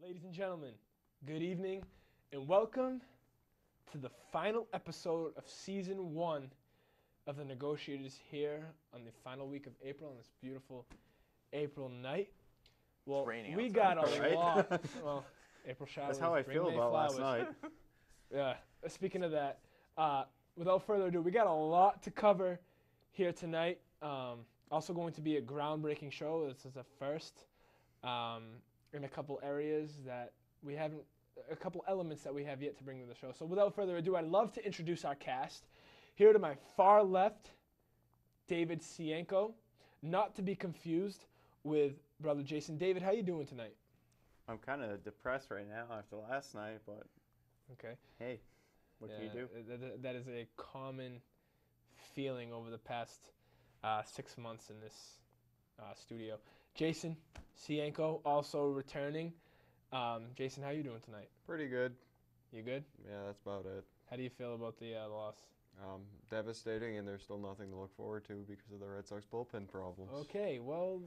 Ladies and gentlemen, good evening and welcome to the final episode of Season 1 of the Negotiators here on the final week of April on this beautiful April night. Well, raining we outside. got a Right? lot. Well, April showers. That's how I bring feel May about last flowers. night. Yeah. Speaking of that, without further ado, we got a lot to cover here tonight. Also going to be a groundbreaking show. This is a first in a couple areas that we haven't, a couple elements that we have yet to bring to the show. So without further ado, I'd love to introduce our cast. Here to my far left, David Cienko, not to be confused with brother Jason. David, how you doing tonight? I'm kind of depressed right now after last night, but Okay. hey, what can you do? That is a common feeling over the past 6 months in this studio. Jason Cienko also returning. Jason, how you doing tonight? Pretty good. You good? Yeah, that's about it. How do you feel about the loss? Devastating, and there's still nothing to look forward to because of the Red Sox bullpen problems. Okay, well,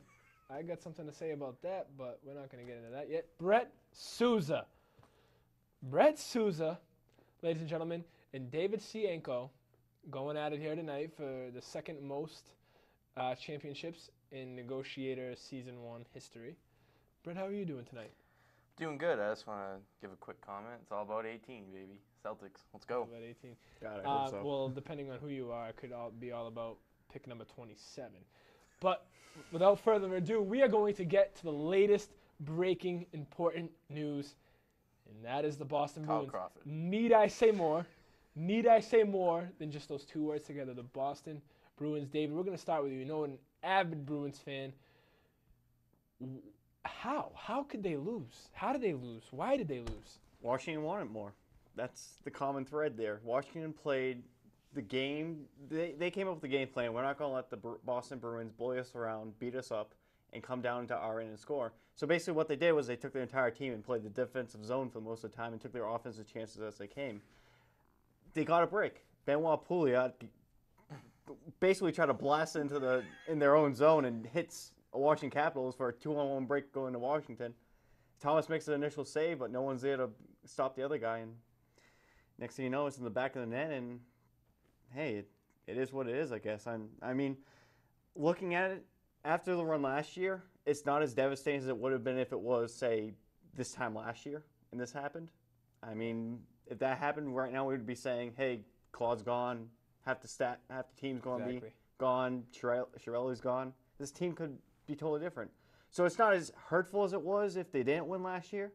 I got something to say about that, but we're not going to get into that yet. Brett Souza. Brett Souza, ladies and gentlemen, and David Cienko going at it here tonight for the second most championships in Negotiators Season 1 history. Brett, how are you doing tonight? Doing good. I just want to give a quick comment. It's all about 18, baby. Celtics. Let's go. About 18. God, I hope so. Well, depending on who you are, it could be all about pick number 27. But without further ado, we are going to get to the latest breaking important news, and that is the Boston Kyle Bruins. Crawford. Need I say more? Need I say more than just those two words together? The Boston Bruins. David, we're going to start with you. You know, an avid Bruins fan. How could they lose? How did they lose? Why did they lose? Washington wanted more. That's the common thread there. Washington played the game. They came up with the game plan. We're not going to let the Boston Bruins bully us around, beat us up, and come down into our end and score. So basically what they did was they took their entire team and played the defensive zone for most of the time and took their offensive chances as they came. They got a break. Benoit Pouliot basically tried to blast into in their own zone and hits Washington Capitals for a 2-on-1 break going to Washington. Thomas makes an initial save, but no one's there to stop the other guy. And next thing you know, it's in the back of the net. And hey, it is what it is, I guess. I mean, looking at it after the run last year, it's not as devastating as it would have been if it was, say, this time last year and this happened. I mean, if that happened right now, we would be saying, hey, Claude's gone, half the team's going to be gone, Chiarelli's gone. This team could be totally different. So it's not as hurtful as it was if they didn't win last year,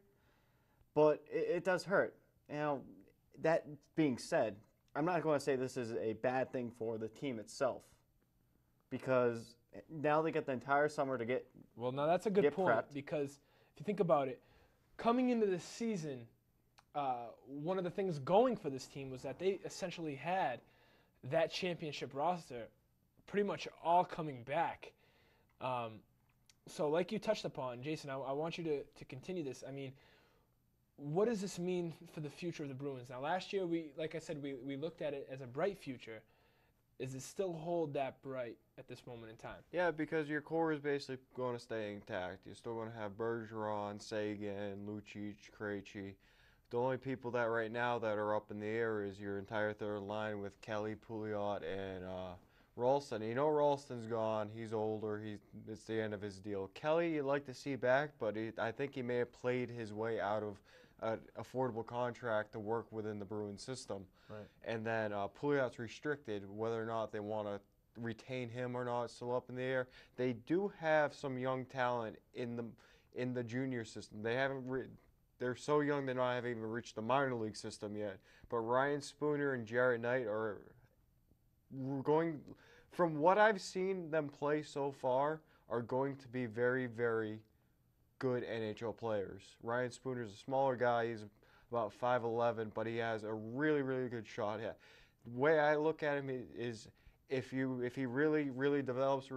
but it does hurt. Now, that being said, I'm not going to say this is a bad thing for the team itself because now they get the entire summer to get Well, now that's a good point prepped. because if you think about it, coming into this season, one of the things going for this team was that they essentially had that championship roster pretty much all coming back. So like you touched upon, Jason, I want you to continue this. I mean, what does this mean for the future of the Bruins? Now, last year, like I said, we looked at it as a bright future. Does it still hold that bright at this moment in time? Yeah, because your core is basically going to stay intact. You're still going to have Bergeron, Sagan, Lucic, Krejci. The only people that right now that are up in the air is your entire third line with Kelly, Pouliot, and Ralston. You know Ralston's gone. He's older. It's the end of his deal. Kelly, you'd like to see back, but I think he may have played his way out of an affordable contract to work within the Bruins system. Right. And then Pouliot's restricted. Whether or not they want to retain him or not, still up in the air. They do have some young talent in the junior system. They haven't. They're so young they haven't even reached the minor league system yet. But Ryan Spooner and Jarrett Knight are going, from what I've seen them play so far, are going to be very, very good NHL players. Ryan Spooner's a smaller guy. He's about 5'11", but he has a really, really good shot. Yeah. The way I look at him is if he really, really develops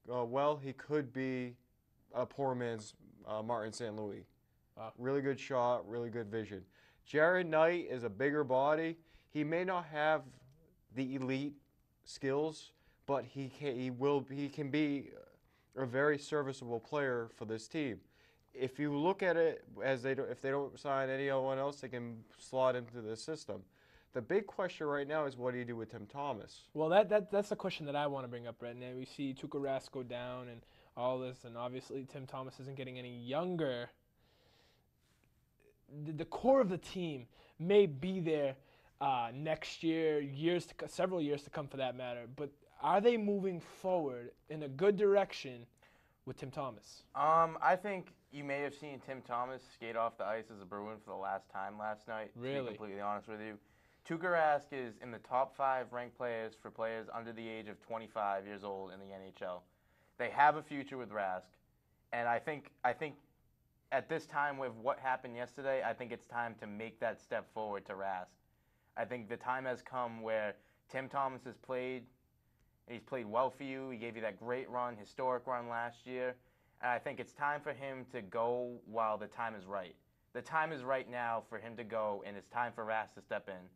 well, he could be a poor man's Martin St. Louis. Wow. Really good shot, really good vision. Jared Knight is a bigger body. He may not have the elite skills, but he can be a very serviceable player for this team. if you look at it as if they don't sign anyone else, they can slot into the system. The big question right now is what do you do with Tim Thomas? Well, that's the question that I want to bring up right now. We see Tuukka Rask go down and all this, and obviously Tim Thomas isn't getting any younger. The core of the team may be there next year, several years to come for that matter. But are they moving forward in a good direction with Tim Thomas? I think you may have seen Tim Thomas skate off the ice as a Bruin for the last time last night. Really? To be completely honest with you. Tuukka Rask is in the top 5 ranked players for players under the age of 25 years old in the NHL. They have a future with Rask, and I think at this time with what happened yesterday, I think it's time to make that step forward to Rask. I think the time has come where Tim Thomas has played, and he's played well for you. He gave you that great run, historic run last year, and I think it's time for him to go while the time is right. The time is right now for him to go, and it's time for Rask to step in.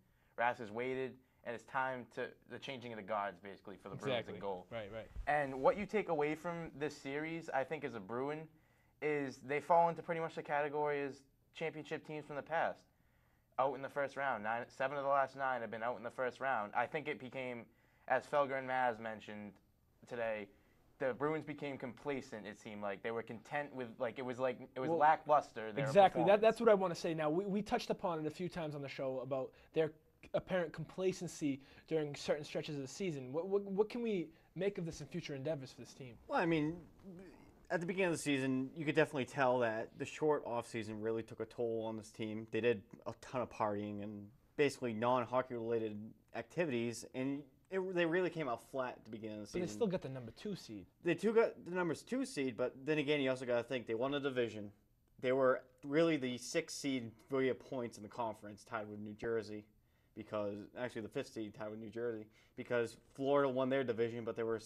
Rask has waited, and it's time to the changing of the guards, basically, for the Bruins in goal. Right. And what you take away from this series, I think, as a Bruin, is they fall into pretty much the category as championship teams from the past. Out in the first round. 7 of the last 9 have been out in the first round. I think it became, as Felger and Maz mentioned today, the Bruins became complacent, it seemed like. They were content with, it was lackluster. Exactly. That's what I want to say. Now, we touched upon it a few times on the show about their apparent complacency during certain stretches of the season. What can we make of this in future endeavors for this team? Well, I mean, at the beginning of the season, you could definitely tell that the short offseason really took a toll on this team. They did a ton of partying and basically non-hockey related activities, and they really came out flat at the beginning of the season. But they still got the number 2 seed. They got the numbers 2 seed, but then again, you also got to think they won a division. They were really the 6th seed via points in the conference, tied with New Jersey. Because actually the 5th seed tied with New Jersey, because Florida won their division, but they were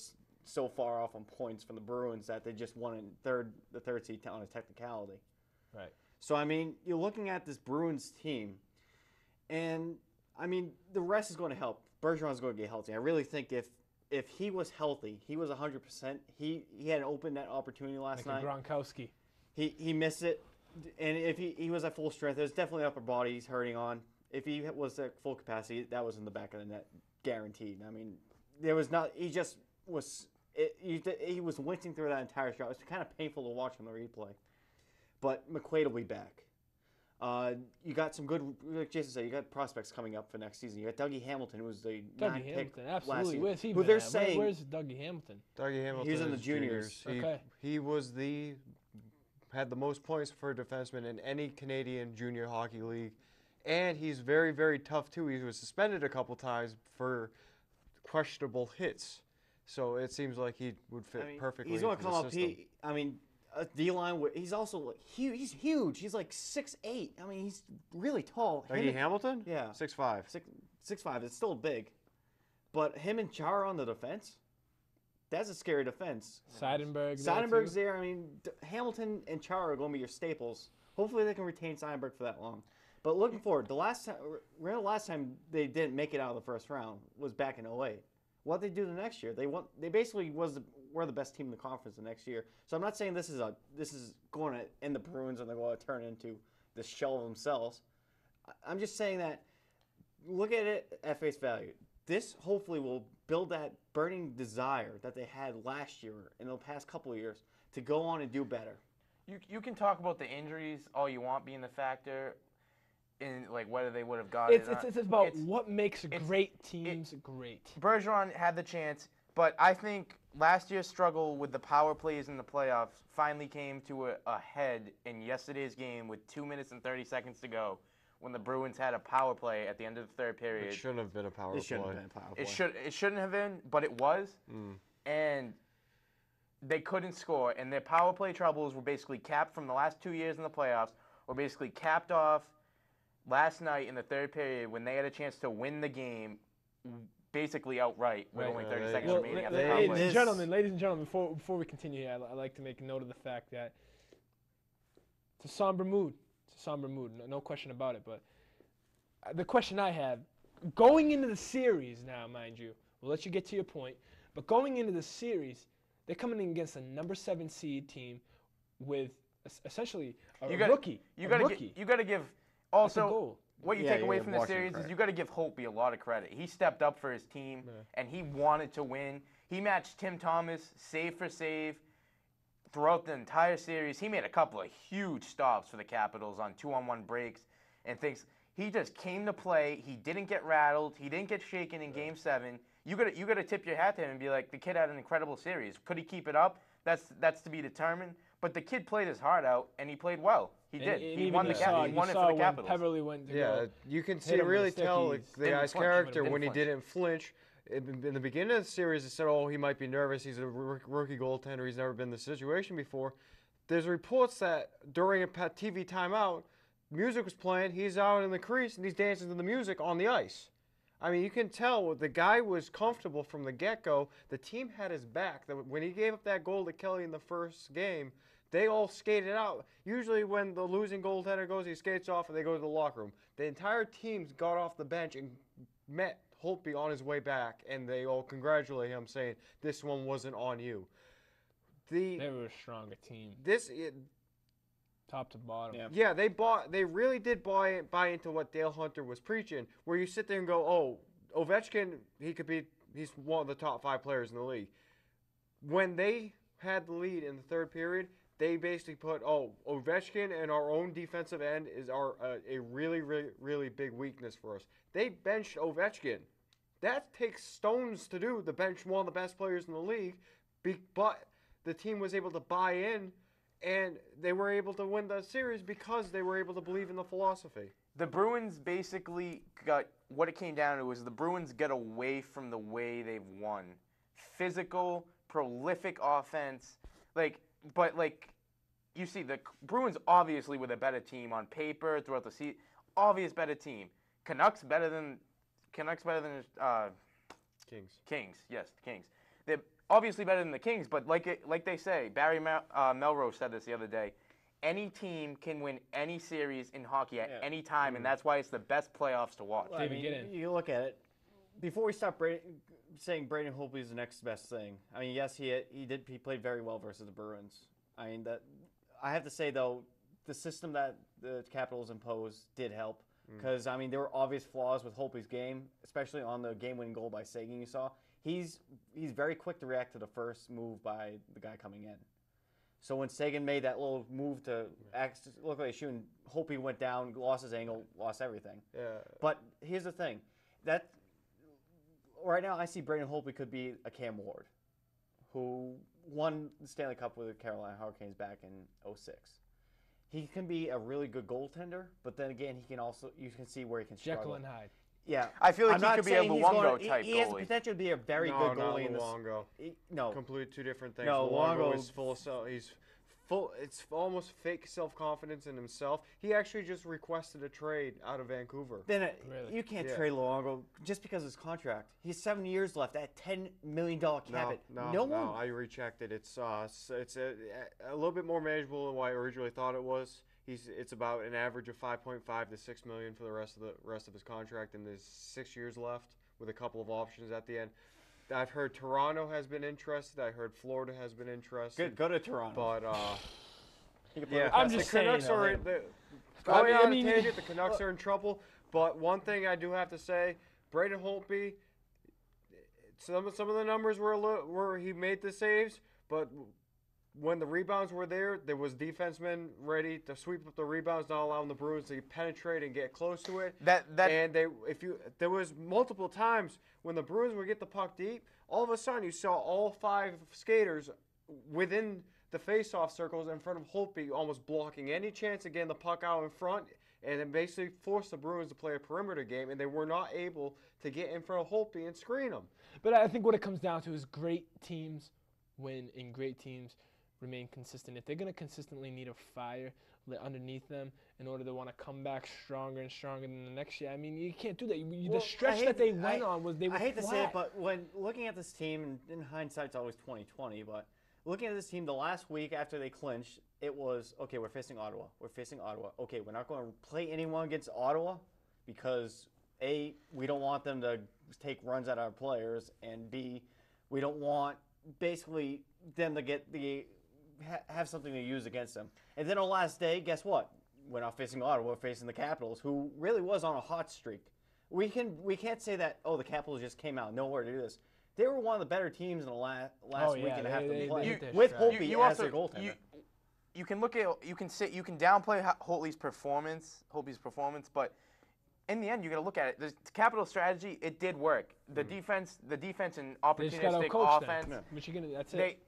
so far off on points from the Bruins that they just won the third seed on a technicality. Right. So I mean, you're looking at this Bruins team, and I mean the rest is going to help. Bergeron's going to get healthy. I really think if he was healthy, he was 100%. He had an open net opportunity last night. Like Gronkowski. He missed it, and if he was at full strength, there's definitely upper body he's hurting on. If he was at full capacity, that was in the back of the net, guaranteed. I mean, there was not. He just was. He was wincing through that entire shot. It was kind of painful to watch on the replay. But McQuaid will be back. You got some good, like Jason said, you got prospects coming up for next season. You got Dougie Hamilton, who was the 9th pick absolutely. last year. Where's he who been they're at? saying Where's Dougie Hamilton? Dougie Hamilton. He's in the is juniors. Okay. He was had the most points for a defenseman in any Canadian junior hockey league. And he's very, very tough, too. He was suspended a couple times for questionable hits. So it seems like he would fit perfectly He's going into to come the up. system. A D-line, he's also huge. He's huge. He's like 6'8". I mean, he's really tall. Dougie Hamilton? Yeah. 6'5". 6'5". It's still big. But him and Chara on the defense, that's a scary defense. Seidenberg's there. I mean, Hamilton and Chara are going to be your staples. Hopefully they can retain Seidenberg for that long. But looking forward, the last time they didn't make it out of the first round was back in 2008. What they do the next year? They basically were the best team in the conference the next year. So I'm not saying this is going to end the Bruins and they're going to turn into the shell of themselves. I'm just saying that look at it at face value. This hopefully will build that burning desire that they had last year in the past couple of years to go on and do better. You can talk about the injuries all you want being the factor. In whether they would have got it. It's about what makes great teams great. Bergeron had the chance, but I think last year's struggle with the power plays in the playoffs finally came to a head in yesterday's game with 2 minutes and 30 seconds to go, when the Bruins had a power play at the end of the third period. It shouldn't have been a power play. It shouldn't have been, but it was. And they couldn't score, and their power play troubles were basically capped from the last 2 years in the playoffs, were basically capped off last night in the third period when they had a chance to win the game basically outright with only 30 seconds remaining at the power play. Ladies and gentlemen, before we continue here, I'd like to make a note of the fact that it's a somber mood. No question about it. But the question I have, going into the series now, mind you, we'll let you get to your point, but going into the series, they're coming in against a number 7 seed team with essentially a You gotta- rookie. You a got rookie. to give That's a also goal. what you Yeah, take you away gotta from this watch him series is credit. you got to give Holtby a lot of credit. He stepped up for his team and he wanted to win. He matched Tim Thomas save for save throughout the entire series. He made a couple of huge stops for the Capitals on 2-on-1 breaks and things. He just came to play. He didn't get rattled. He didn't get shaken in Game 7. You got to tip your hat to him and be like, the kid had an incredible series. Could he keep it up? That's to be determined. But the kid played his heart out and he played well. He did. He won the He won it for the Capitals. Peverly went to Yeah, go. you can hit see him with really the tell stickies. the Didn't guy's flinch. character Didn't when he flinch. didn't flinch. In the beginning of the series, they said, "Oh, he might be nervous. He's a rookie goaltender. He's never been in this situation before." There's reports that during a TV timeout, music was playing. He's out in the crease and he's dancing to the music on the ice. I mean, you can tell the guy was comfortable from the get-go. The team had his back. When he gave up that goal to Kelly in the first game, they all skated out. Usually when the losing goaltender goes, he skates off and they go to the locker room. The entire team got off the bench and met Holtby on his way back, and they all congratulate him, saying, "This one wasn't on you." They were a stronger team, top to bottom. Yeah. They really did buy into what Dale Hunter was preaching, where you sit there and go, "Oh, Ovechkin, he's one of the top 5 players in the league." When they had the lead in the third period, they basically put, "Oh, Ovechkin and our own defensive end is a really, really, really big weakness for us." They benched Ovechkin. That takes stones to do, to bench one of the best players in the league, but the team was able to buy in, and they were able to win the series because they were able to believe in the philosophy. The Bruins basically got what it came down to was the Bruins got away from the way they've won. Physical, prolific offense. But you see, the Bruins obviously were the better team on paper throughout the season. Obvious better team. Canucks better than Kings. Kings. Yes, the Kings. They're obviously better than the Kings, but like they say, Barry Melrose said this the other day. Any team can win any series in hockey at any time, and that's why it's the best playoffs to watch. Well, I mean, you look at it. Before we stop saying Braden Holtby is the next best thing, I mean, yes, he played very well versus the Bruins. I mean, I have to say though, the system that the Capitals imposed did help. Because, I mean, there were obvious flaws with Holtby's game, especially on the game-winning goal by Sagan you saw. He's very quick to react to the first move by the guy coming in. So when Sagan made that little move to look like shooting, Holtby went down, lost his angle, lost everything. Yeah. But here's the thing. That right now I see Braden Holtby could be a Cam Ward, who won the Stanley Cup with the Carolina Hurricanes back in 2006. He can be a really good goaltender, but then again, you can see where he can struggle. Jekyll and Hyde. Yeah. I feel like I'm he not could be a saying he's Luongo type He has the goalie. potential to be a very good goalie in this. Luongo. No. Completely two different things. No, Luongo Luongo- is full of it's almost fake self-confidence in himself. He actually just requested a trade out of Vancouver. Then Really? you can't trade Luongo just because of his contract. He's 7 years left at $10 million cap. No, I rechecked it. It's a little bit more manageable than what I originally thought it was. It's about an average of 5.5 to 6 million for the rest of his contract, and there's 6 years left with a couple of options at the end. I've heard Toronto has been interested. I heard Florida has been interested. Good, go to Toronto. But Yeah, I'm just the Canucks saying, are going on a tangent. The Canucks are in trouble. But one thing I do have to say, Braden Holtby, some of the numbers were he made the saves, but when the rebounds were there was defensemen ready to sweep up the rebounds, not allowing the Bruins to penetrate and get close to it. There was multiple times when the Bruins would get the puck deep, all of a sudden you saw all 5 skaters within the face-off circles in front of Holtby, almost blocking any chance of getting the puck out in front, and it basically forced the Bruins to play a perimeter game, and they were not able to get in front of Holtby and screen him. But I think what it comes down to is great teams win and great teams remain consistent. If they're going to consistently need a fire lit underneath them in order to want to come back stronger and stronger than the next year, I mean, you can't do that. The stretch that they went on was they were I hate to say it, flat. but when looking at this team, and in hindsight, it's always 20/20, but looking at this team, the last week after they clinched, it was, okay, we're facing Ottawa. Okay, we're not going to play anyone against Ottawa because, A, we don't want them to take runs at our players, and B, we don't want basically them to get the have something to use against them. And then on last day, guess what? We're not facing Ottawa. We're facing the Capitals, who really was on a hot streak. We can't say that. Oh, the Capitals just came out nowhere to do this. They were one of the better teams in the last week and a half to play hit their with stride. Holtby as their goaltender. You can look at you can downplay Holtby's performance, but in the end, you got to look at it. The Capital strategy, it did work. The defense and They just got opportunistic outcoached offense. them. Michigan, that's it.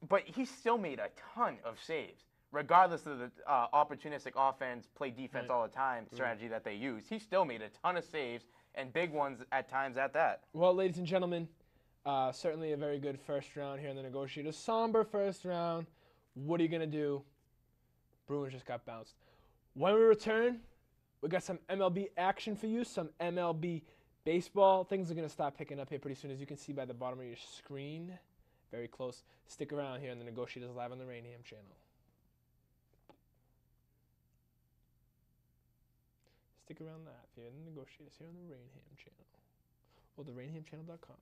But he still made a ton of saves, regardless of the opportunistic offense, play defense all the time strategy that they use. He still made a ton of saves and big ones at times at that. Well, ladies and gentlemen, certainly a very good first round here in the Negotiators. Somber first round. What are you going to do? Bruins just got bounced. When we return, we got some MLB action for you, some MLB baseball. Things are going to start picking up here pretty soon, as you can see by the bottom of your screen. Very close. Stick around here on the Negotiators live on the Raynham channel. Stick around that here in the Negotiators here on the Raynham channel. Or the raynhamchannel.com.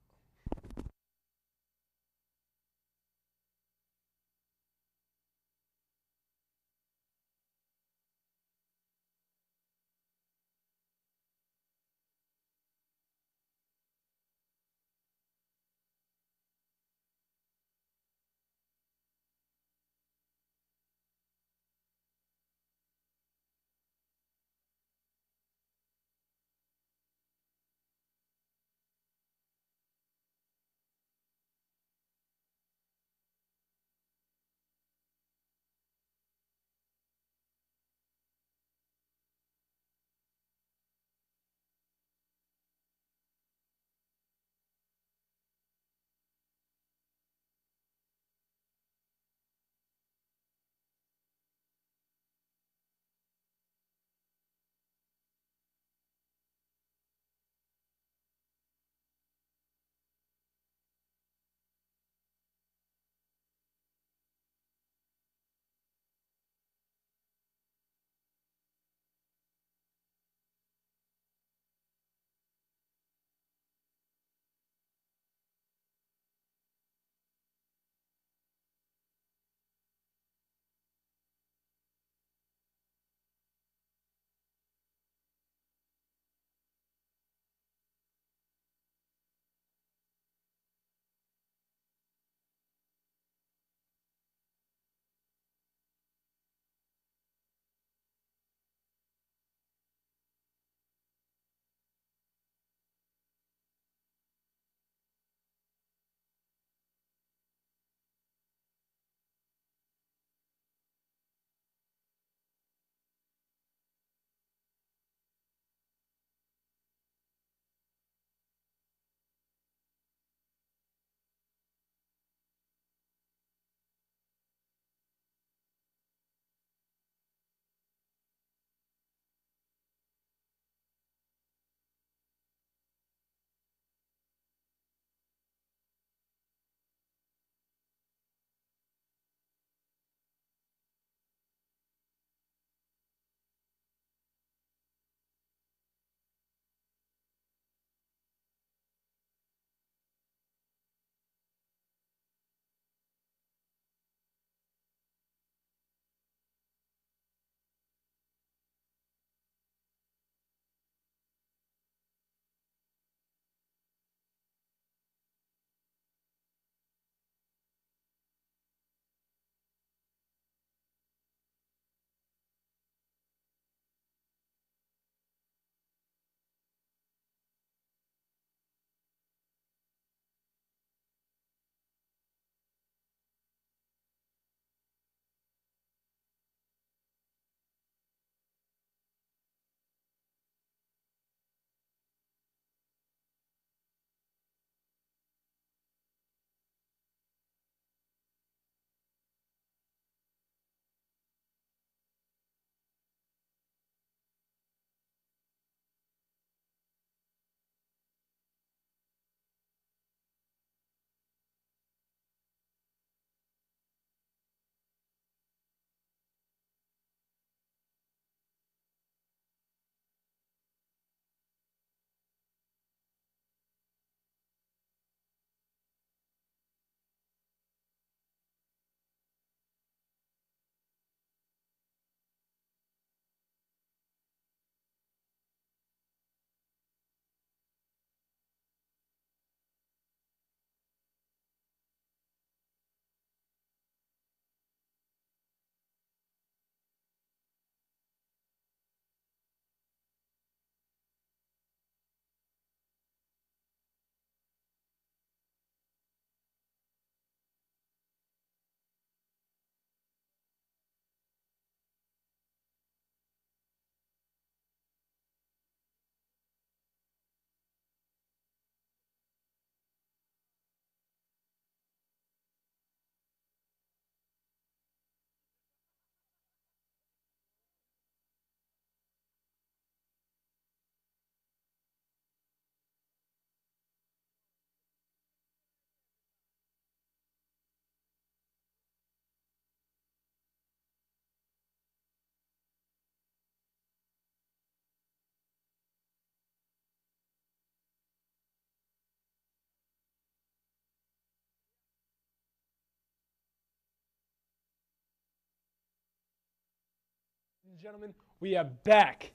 and gentlemen, we are back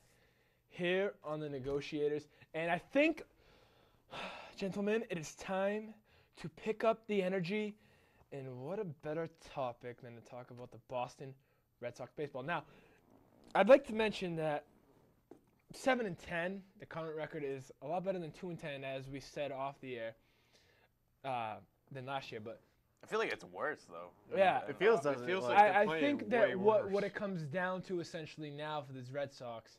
here on the Negotiators, and I think, gentlemen, it is time to pick up the energy, and what a better topic than to talk about the Boston Red Sox baseball. Now, I'd like to mention that 7-10, the current record, is a lot better than 2-10, as we said off the air, than last year, but I feel like it's worse though. yeah. It feels It feels like I playing think that way what worse. it comes down to essentially now for this Red Sox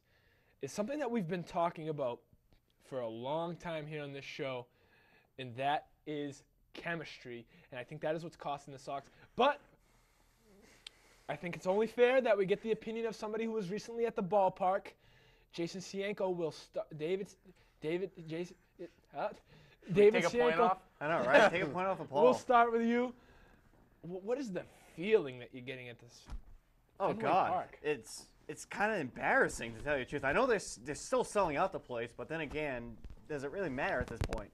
is something that we've been talking about for a long time here on this show, and that is chemistry. And I think that is what's costing the Sox. But I think it's only fair that we get the opinion of somebody who was recently at the ballpark. Jason Sienko will start. David Take a point Sienko, off. I know, right? Take a point off of Paul. we'll start with you. What is the feeling that you're getting at this? Oh Fenway God, Park. it's kind of embarrassing to tell you the truth. I know they're still selling out the place, but then again, does it really matter at this point?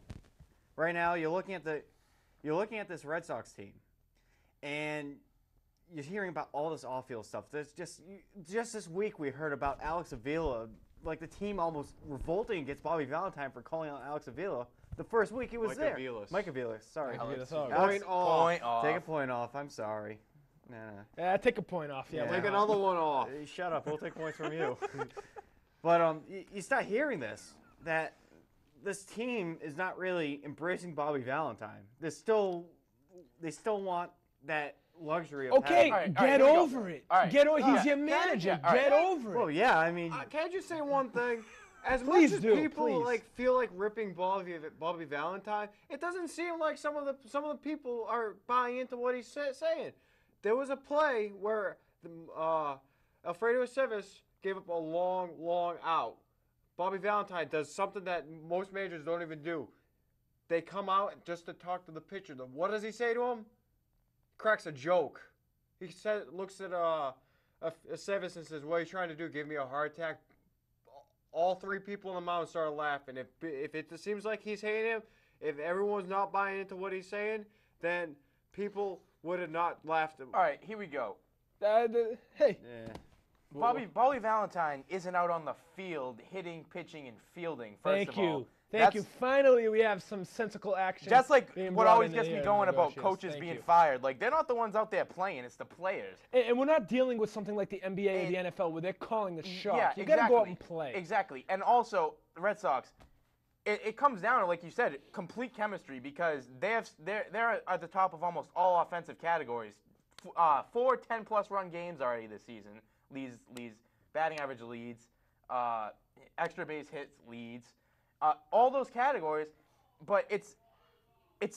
Right now, you're looking at this Red Sox team, and you're hearing about all this off-field stuff. There's just this week we heard about Alex Avila, like the team almost revolting against Bobby Valentine for calling out Alex Avila. The first week he was Mike there. Aviles. Mike Aviles, sorry. Alex Alex, Avila. Alex- Point off. Point off. Take a point off. I'm sorry. Nah. Yeah, take a point off. Yeah, Yeah. why Take not? another one off. Shut up. We'll take points from you. But you start hearing that this team is not really embracing Bobby Valentine. They still want that luxury of Okay, having. All right, get here we go. over it. All right. Get over. Yeah. He's your Yeah, manager. yeah, all Get right. over it. Well, yeah. I mean, Can I just say one thing? As Please much as do, people please. like feel like ripping Bobby Valentine, it doesn't seem like some of the people are buying into what he's saying. There was a play where Alfredo Aceves gave up a long out. Bobby Valentine does something that most managers don't even do. They come out just to talk to the pitcher. What does he say to him? Cracks a joke. He looks at Aceves and says, "What are you trying to do? Give me a heart attack?" All three people on the mound started laughing. If it seems like he's hating him, if everyone's not buying into what he's saying, then people would have not laughed. All right, here we go. Hey, yeah. Bobby Valentine isn't out on the field hitting, pitching, and fielding. First thank of all, you. Thank you. That's- Finally, we have some sensical action. Just like being what brought always into gets me here in going about Negotiators. coaches Thank being you. fired. Like, they're not the ones out there playing; it's the players. And we're not dealing with something like the NBA or the NFL where they're calling the shots. Yeah, you exactly. got to go out and play. Exactly. And also, the Red Sox, it comes down to, like you said, complete chemistry because they're at the top of almost all offensive categories. 4 10-plus run games already this season. Leads batting average leads, extra base hits leads, all those categories. But it's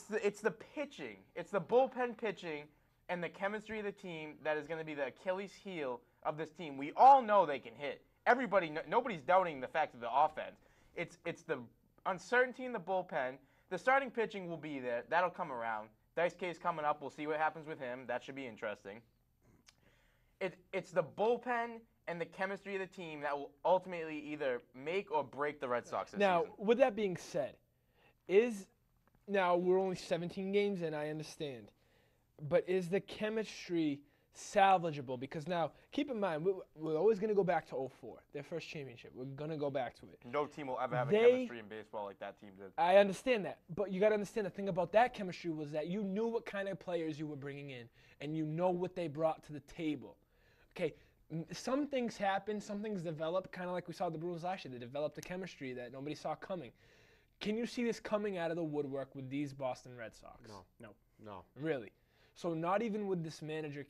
the pitching, it's the bullpen pitching, and the chemistry of the team that is going to be the Achilles heel of this team. We all know they can hit. Nobody's doubting the fact of the offense. It's the uncertainty in the bullpen. The starting pitching will be there. That'll come around. Dice K's coming up. We'll see what happens with him. That should be interesting. It's the bullpen and the chemistry of the team that will ultimately either make or break the Red Sox this Now, season. with that being said, now we're only 17 games in, I understand. But is the chemistry salvageable? Because now, keep in mind, we're always going to go back to 04, their first championship. We're going to go back to it. No team will ever have a They- chemistry in baseball like that team did. I understand that. But you got to understand the thing about that chemistry was that you knew what kind of players you were bringing in, and you know what they brought to the table. Okay, some things happen, some things develop, kind of like we saw the Bruins last year. They developed a chemistry that nobody saw coming. Can you see this coming out of the woodwork with these Boston Red Sox? No. Really? So not even with this manager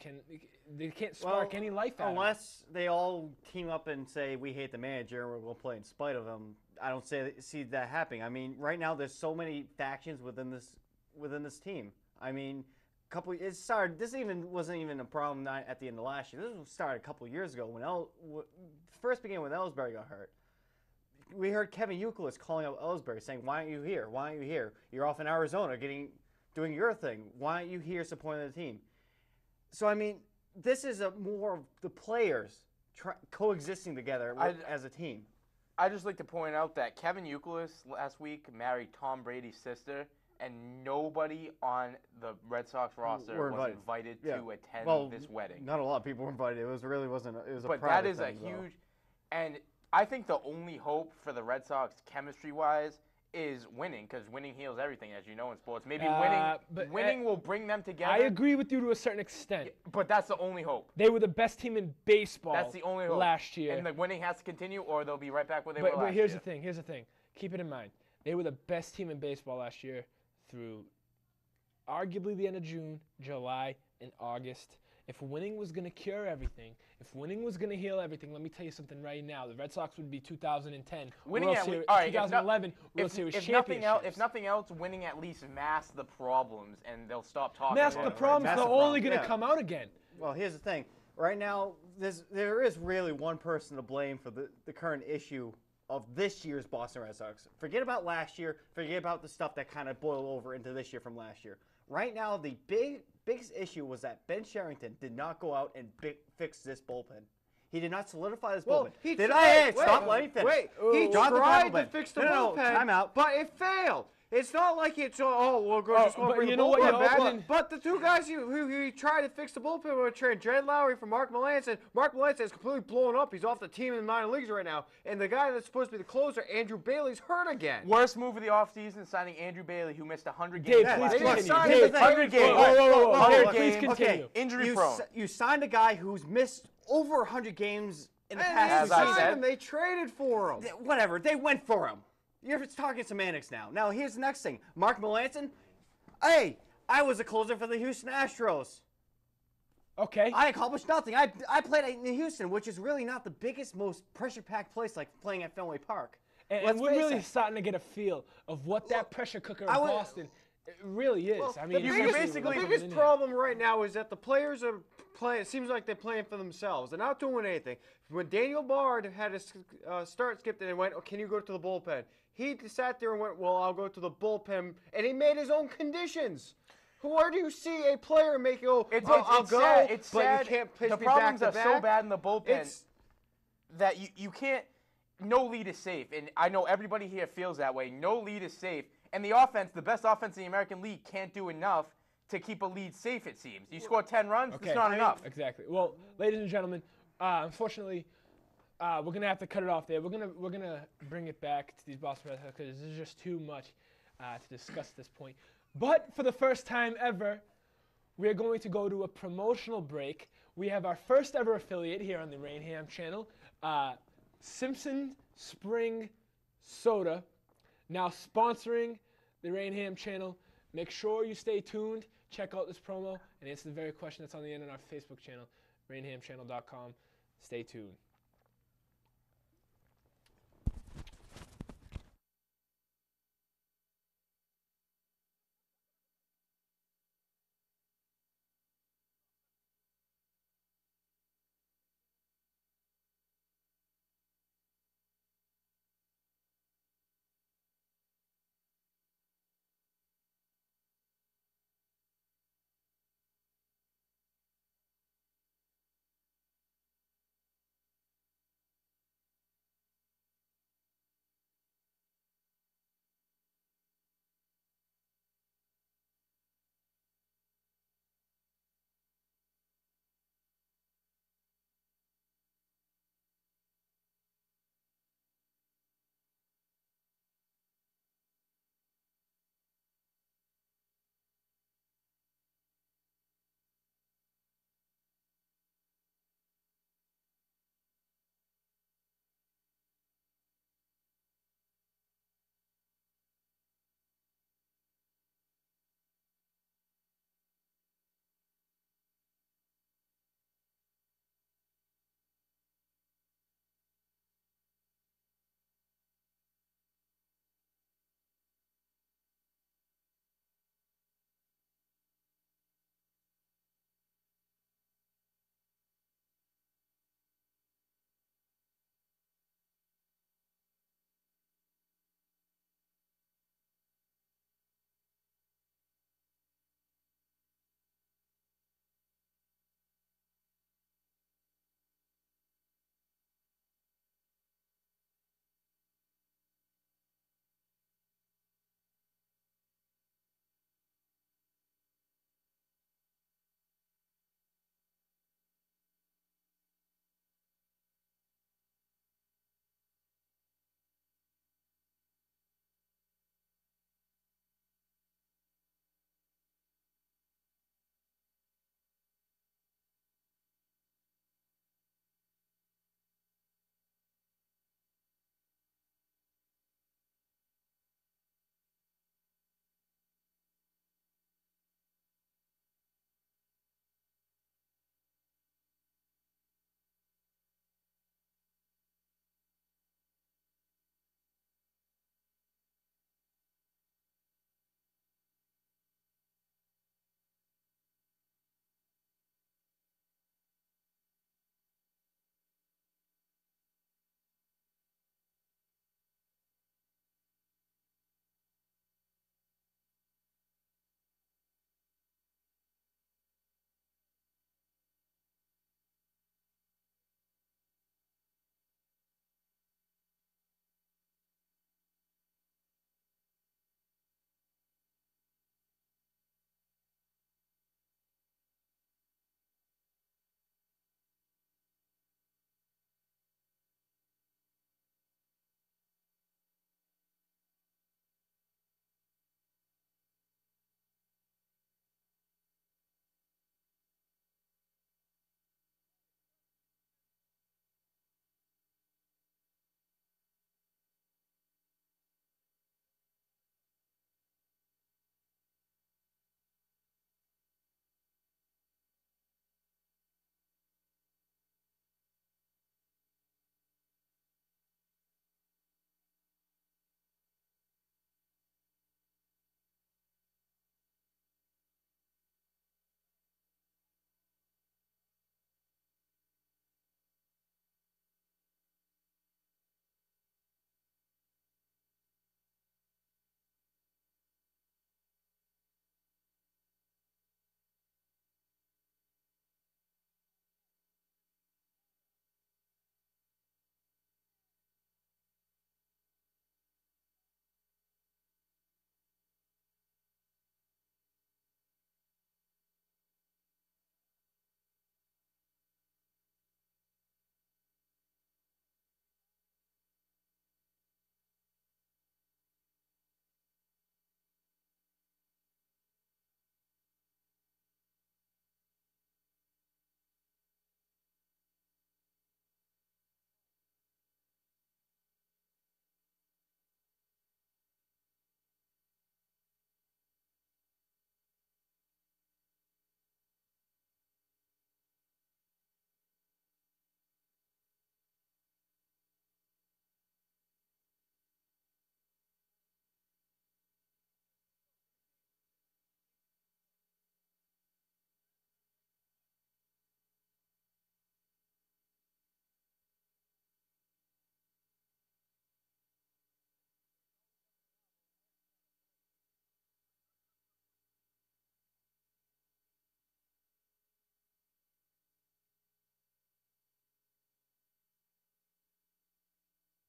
they can't spark any life out of it. Unless they all team up and say we hate the manager and we'll play in spite of him. I don't see that happening. I mean, right now there's so many factions within this team. I mean, this wasn't even a problem at the end of last year. This started a couple of years ago when first began when Ellsbury got hurt. We heard Kevin Youkilis calling out Ellsbury saying, "Why aren't you here? Why aren't you here? You're off in Arizona doing your thing. Why aren't you here supporting the team?" So I mean, this is more of the players coexisting together as a team. I'd just like to point out that Kevin Youkilis last week married Tom Brady's sister, and nobody on the Red Sox roster Were was invited. invited Yeah. to attend Well, this wedding. Not a lot of people were invited. It wasn't. It was a But private that is a thing, though. huge, and I think the only hope for the Red Sox chemistry-wise is winning, because winning heals everything, as you know in sports. Maybe but, winning will bring them together. I agree with you to a certain extent. But that's the only hope. They were the best team in baseball That's the only hope. last year. And the winning has to continue, or they'll be right back where they were But last here's year. the thing. Here's the thing. Keep it in mind. They were the best team in baseball last year through arguably the end of June, July, and August. If winning was going to cure everything, if winning was going to heal everything, let me tell you something right now. The Red Sox would be 2010 Winning World at Series, all right, 2011 World Series if championships. nothing else, winning at least masks the problems, and they'll stop talking. Mask about the it, right? problems, Mask they're the only problem, going to yeah. come out again. Well, here's the thing. Right now, there is really one person to blame for the current issue of this year's Boston Red Sox. Forget about last year. Forget about the stuff that kind of boiled over into this year from last year. Right now, the biggest issue was that Ben Sherrington did not go out and fix this bullpen. He did not solidify this bullpen. he Did tried- stop? Let me finish. Wait, he Jonathan tried to Templeton. fix the No, bullpen, time out. but it failed. It's not like it's we're just going to but bring you the know what, bullpen you back. open- But the two guys who tried to fix the bullpen were trading Dred Lowry for Mark Melancon. Mark Melancon is completely blown up. He's off the team in the minor leagues right now. And the guy that's supposed to be the closer, Andrew Bailey's hurt again. Worst move of the offseason, signing Andrew Bailey, who missed 100 games. Dave, please last year. continue. signed Dave, him to 100 games. Whoa, 100 Dave, please games. continue. Injury prone. You signed a guy who's missed over 100 games in the And past they As I season. said. signed him. They traded for him. Whatever, they went for him. You're talking semantics now. Now, here's the next thing. Mark Melancon, hey, I was a closer for the Houston Astros. Okay. I accomplished nothing. I played in Houston, which is really not the biggest, most pressure-packed place like playing at Fenway Park. And Let's we're face really it. starting to get a feel of what that pressure cooker of I would- Boston it really is. Well, I mean, you essentially, basically- we're the looking biggest in here. problem right now is that the players are playing. It seems like they're playing for themselves. They're not doing anything. When Daniel Bard had his start skipped and went, oh, "Can you go to the bullpen?" He sat there and went, "Well, I'll go to the bullpen," and he made his own conditions. Where do you see a player make? Oh, I'll go, sad. It's but sad. you can't pitch The me problems back are to so back. bad in the bullpen It's that you can't. No lead is safe, and I know everybody here feels that way. No lead is safe, and the offense, the best offense in the American League, can't do enough to keep a lead safe. It seems you score 10 runs, Okay. it's not enough. Exactly. Well, ladies and gentlemen, unfortunately, we're gonna have to cut it off there. We're gonna bring it back to these Boston Red Sox because there's just too much to discuss at this point. But for the first time ever, we are going to go to a promotional break. We have our first ever affiliate here on the Raynham channel, Simpson Spring Soda, now sponsoring the Raynham channel. Make sure you stay tuned, check out this promo, and answer the very question that's on the end of our Facebook channel, raynhamchannel.com. Stay tuned.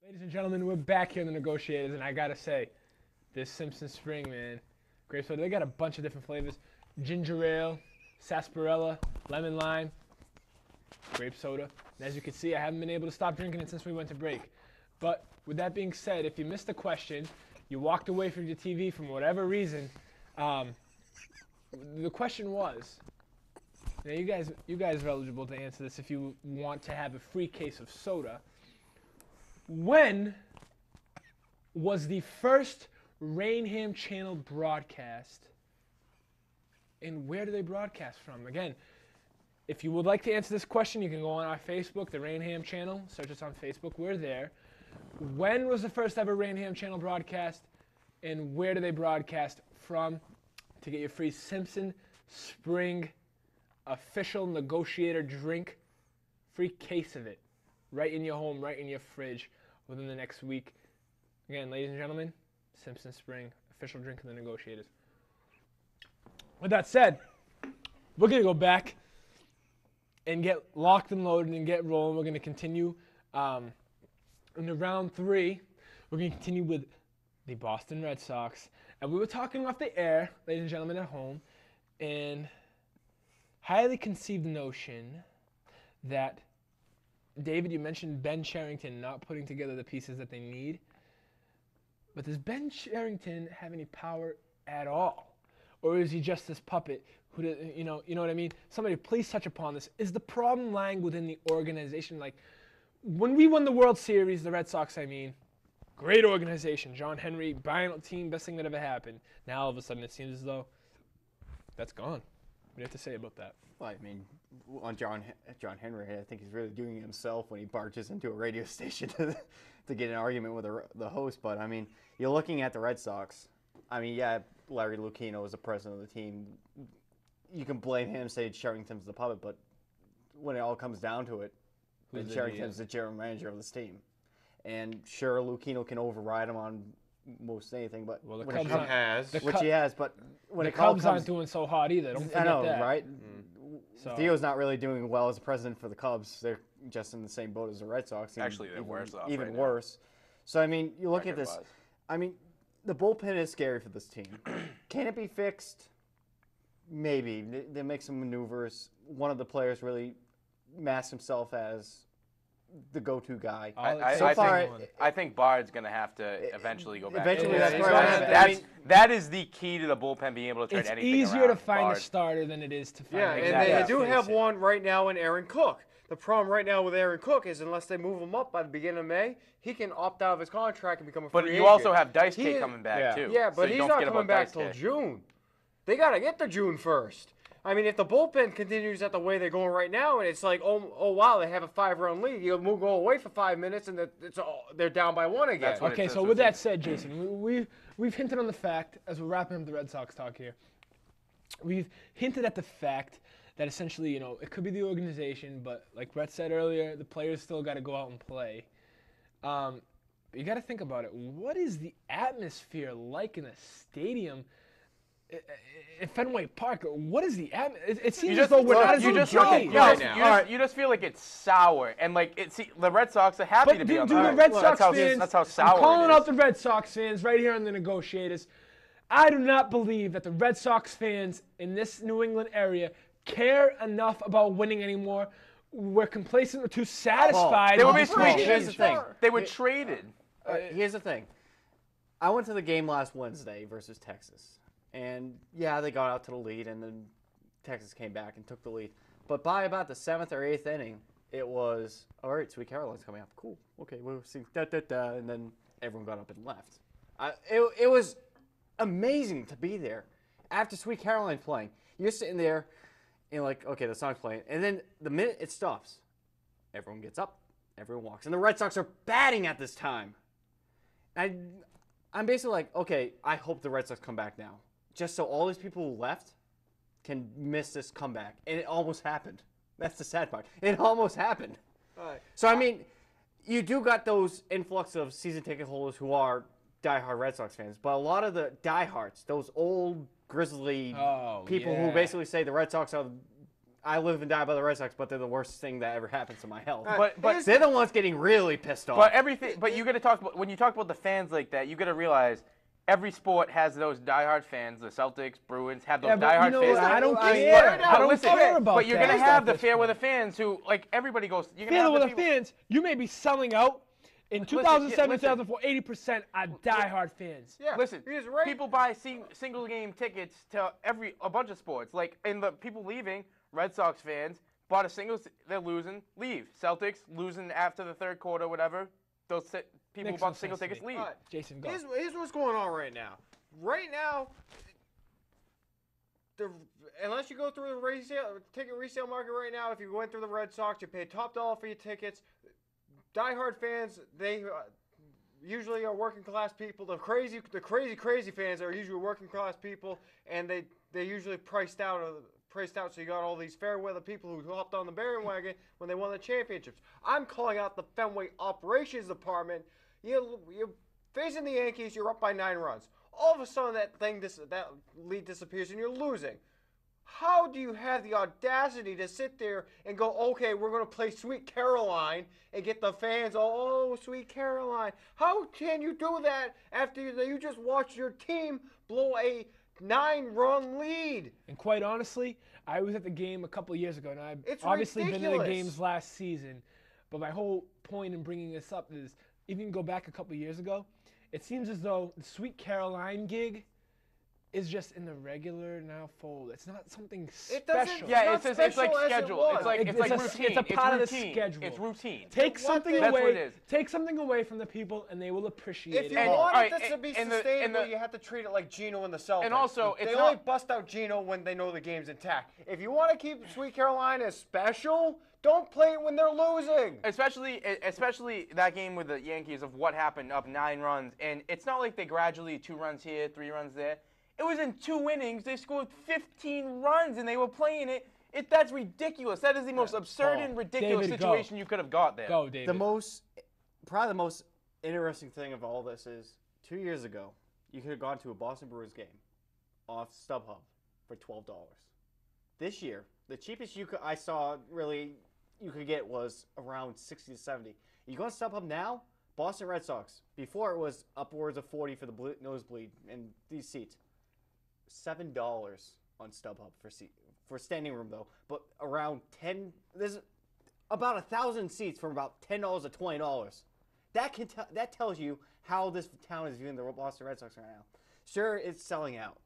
Ladies and gentlemen, we're back here in the Negotiators, and I gotta say, this Simpson Spring, man, grape soda, they got a bunch of different flavors. Ginger ale, sarsaparilla, lemon lime, grape soda. And as you can see, I haven't been able to stop drinking it since we went to break. But with that being said, if you missed the question, you walked away from your TV for whatever reason, the question was, now you guys are eligible to answer this if you want to have a free case of soda. When was the first Raynham channel broadcast, and where do they broadcast from? Again, if you would like to answer this question, you can go on our Facebook, the Raynham channel. Search us on Facebook. We're there. When was the first ever Raynham channel broadcast, and where do they broadcast from? To get your free Simpson Spring official Negotiator drink, free case of it, right in your home, right in your fridge within the next week. Again, ladies and gentlemen, Simpson Spring, official drink of the Negotiators. With that said, we're going to go back and get locked and loaded and get rolling. We're going to continue into round 3. We're going to continue with the Boston Red Sox. And we were talking off the air, ladies and gentlemen at home, and highly conceived notion that, David, you mentioned Ben Cherington not putting together the pieces that they need. But does Ben Cherington have any power at all? Or is he just this puppet who, you know what I mean? Somebody please touch upon this. Is the problem lying within the organization? Like, when we won the World Series, the Red Sox, I mean, great organization. John Henry, biennial team, best thing that ever happened. Now, all of a sudden, it seems as though that's gone. What do you have to say about that? Well, I mean, on John Henry, I think he's really doing it himself when he barges into a radio station to get an argument with the host. But, I mean, you're looking at the Red Sox. I mean, yeah, Larry Lucchino is the president of the team. You can blame him, say Cherington's the puppet, but when it all comes down to it, Cherington's the general manager of this team. And sure, Lucchino can override him on most anything, but Well, when it comes, the which he has, but when the it all Cubs comes, aren't doing so hot either. Don't forget I know, that. right? So, Theo's not really doing well as a president for the Cubs. They're just in the same boat as the Red Sox. Actually, they're worse off even right now. worse. So, I mean, you look at this. Record-wise. I mean, the bullpen is scary for this team. Can it be fixed? Maybe. They make some maneuvers. One of the players really masked himself as the go-to guy. I think Bard's going to have to eventually go back. Eventually, that's probably right. what happens. That is the key to the bullpen being able to turn it's anything easier around. to find Bard. a starter than it is to find Yeah, a and guy. they Yeah. do Face have it. one right now in Aaron Cook. The problem right now with Aaron Cook is unless they move him up by the beginning of May, he can opt out of his contract and become a free But agent. you also have Dice He K is- coming back, yeah. too. Yeah, So but you he's don't not forget coming about back Dice till K. June. They got to get to June 1st. I mean, if the bullpen continues at the way they're going right now, and it's like, oh wow, they have a 5-run lead, you'll go away for 5 minutes, and they're down by 1 again. That's what Okay, it so says with with that him. said, Jason, we've hinted on the fact, as we're wrapping up the Red Sox talk here, we've hinted at the fact that essentially, it could be the organization, but like Brett said earlier, the players still got to go out and play. You got to think about it. What is the atmosphere like in a stadium at Fenway Park? What is the atmosphere? It seems as though we're not as you just feel like it's sour, and the Red Sox are happy But to be on do the the road. Red Sox fans, That's how sour I'm calling it is. out the Red Sox fans right here on the Negotiators. I do not believe that the Red Sox fans in this New England area care enough about winning anymore. We're complacent or too satisfied. They were with basically the Here's the thing. They were traded. Here's the thing. I went to the game last Wednesday versus Texas. And, yeah, they got out to the lead, and then Texas came back and took the lead. But by about the 7th or 8th inning, it was, all right, Sweet Caroline's coming up. Cool. Okay, we'll see. Da-da-da. And then everyone got up and left. It was amazing to be there. After Sweet Caroline playing, you're sitting there, and like, okay, the song's playing. And then the minute it stops, everyone gets up, everyone walks. And the Red Sox are batting at this time. I'm basically like, okay, I hope the Red Sox come back now. Just so all these people who left can miss this comeback. And it almost happened. That's the sad part. It almost happened. Right. So, I mean, you do got those influx of season ticket holders who are diehard Red Sox fans. But a lot of the diehards, those old grizzly people who yeah. basically say the Red Sox are I live and die by the Red Sox, but they're the worst thing that ever happens to my health. But They're the ones getting really pissed off. But you got to talk about when you talk about the fans like that. You got to realize every sport has those diehard fans. The Celtics, Bruins have those diehard you know fans. what? I don't But care. I don't listen, care about But you're that. gonna have the fair weather fans who like everybody goes. You're gonna Fair have weather the people, fans, you may be selling out. In 2007, 2004, 80% are diehard fans. Yeah. Listen, he's right. people buy single game tickets to a bunch of sports. Like, and the people leaving, Red Sox fans bought a single. They're losing, leave. Celtics losing after the third quarter, whatever. Those people who bought single tickets leave. Jason, go. Here's what's going on right now. Right now, unless you go through the ticket resale market right now, if you went through the Red Sox, you pay top dollar for your tickets. Diehard fans, they usually are working class people. The crazy fans are usually working class people, and they're usually priced out. So you got all these fair weather people who hopped on the bandwagon when they won the championships. I'm calling out the Fenway operations department. You're facing the Yankees. You're up by 9 runs. All of a sudden, that lead disappears, and you're losing. How do you have the audacity to sit there and go, okay, we're going to play Sweet Caroline and get the fans, oh, Sweet Caroline. How can you do that after you just watched your team blow a 9-run lead? And quite honestly, I was at the game a couple of years ago, and I've It's obviously been to the ridiculous. games last season. But my whole point in bringing this up is, if you can go back a couple of years ago, it seems as though the Sweet Caroline gig is just in the regular now fold. It's not something It doesn't- special. Yeah, Not it's like special as it schedule. was. It's like It's a- routine. it's a part of the routine. schedule. It's routine. Take One something thing- That's what away. it is. Take something away from the people, and they will appreciate If it. you And- wanted alright, this to be and the- sustainable, and the- you have to treat it like Gino and the Celtics. And also, they it's only not- bust out Gino when they know the game's intact. If you want to keep Sweet Carolina special, don't play it when they're losing. Especially that game with the Yankees of what happened up 9 runs, and it's not like they gradually 2 runs here, 3 runs there. It was in 2 innings. They scored 15 runs, and they were playing it. That's ridiculous. That is the most absurd Paul. and ridiculous David, go. situation you could have got there. Go, David. Probably the most interesting thing of all this is 2 years ago, you could have gone to a Boston Bruins game off StubHub for $12. This year, the cheapest I saw really you could get was around 60 to 70. You go on StubHub now, Boston Red Sox. Before it was upwards of 40 for the nosebleed and these seats. $7 on StubHub for standing room though, but around 10. There's about 1,000 seats from about $10 to $20. That tells you how this town is viewing the Boston Red Sox right now. Sure, it's selling out,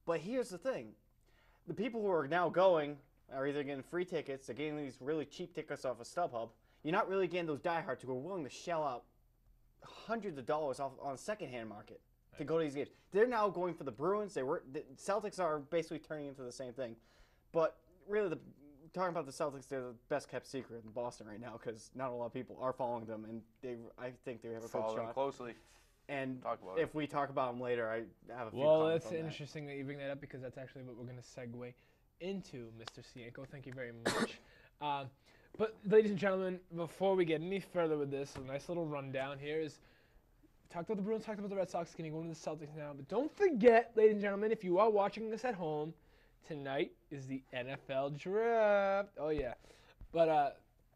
but here's the thing: the people who are now going are either getting free tickets, they're getting these really cheap tickets off of StubHub. You're not really getting those diehards who are willing to shell out hundreds of dollars off on the secondhand market to go to these games. They're now going for the Bruins. The Celtics are basically turning into the same thing. But really, talking about the Celtics, they're the best kept secret in Boston right now because not a lot of people are following them, and I think they have a Follow good them shot. closely. And Talk about if we talk about them later, I have a few Well, comments that's on that. interesting that you bring that up because that's actually what we're going to segue into, Mr. Cienko. Thank you very much. But, ladies and gentlemen, before we get any further with this, a nice little rundown here is talked about the Bruins, talked about the Red Sox, going to go into the Celtics now. But don't forget, ladies and gentlemen, if you are watching this at home, tonight is the NFL draft. Oh, yeah. But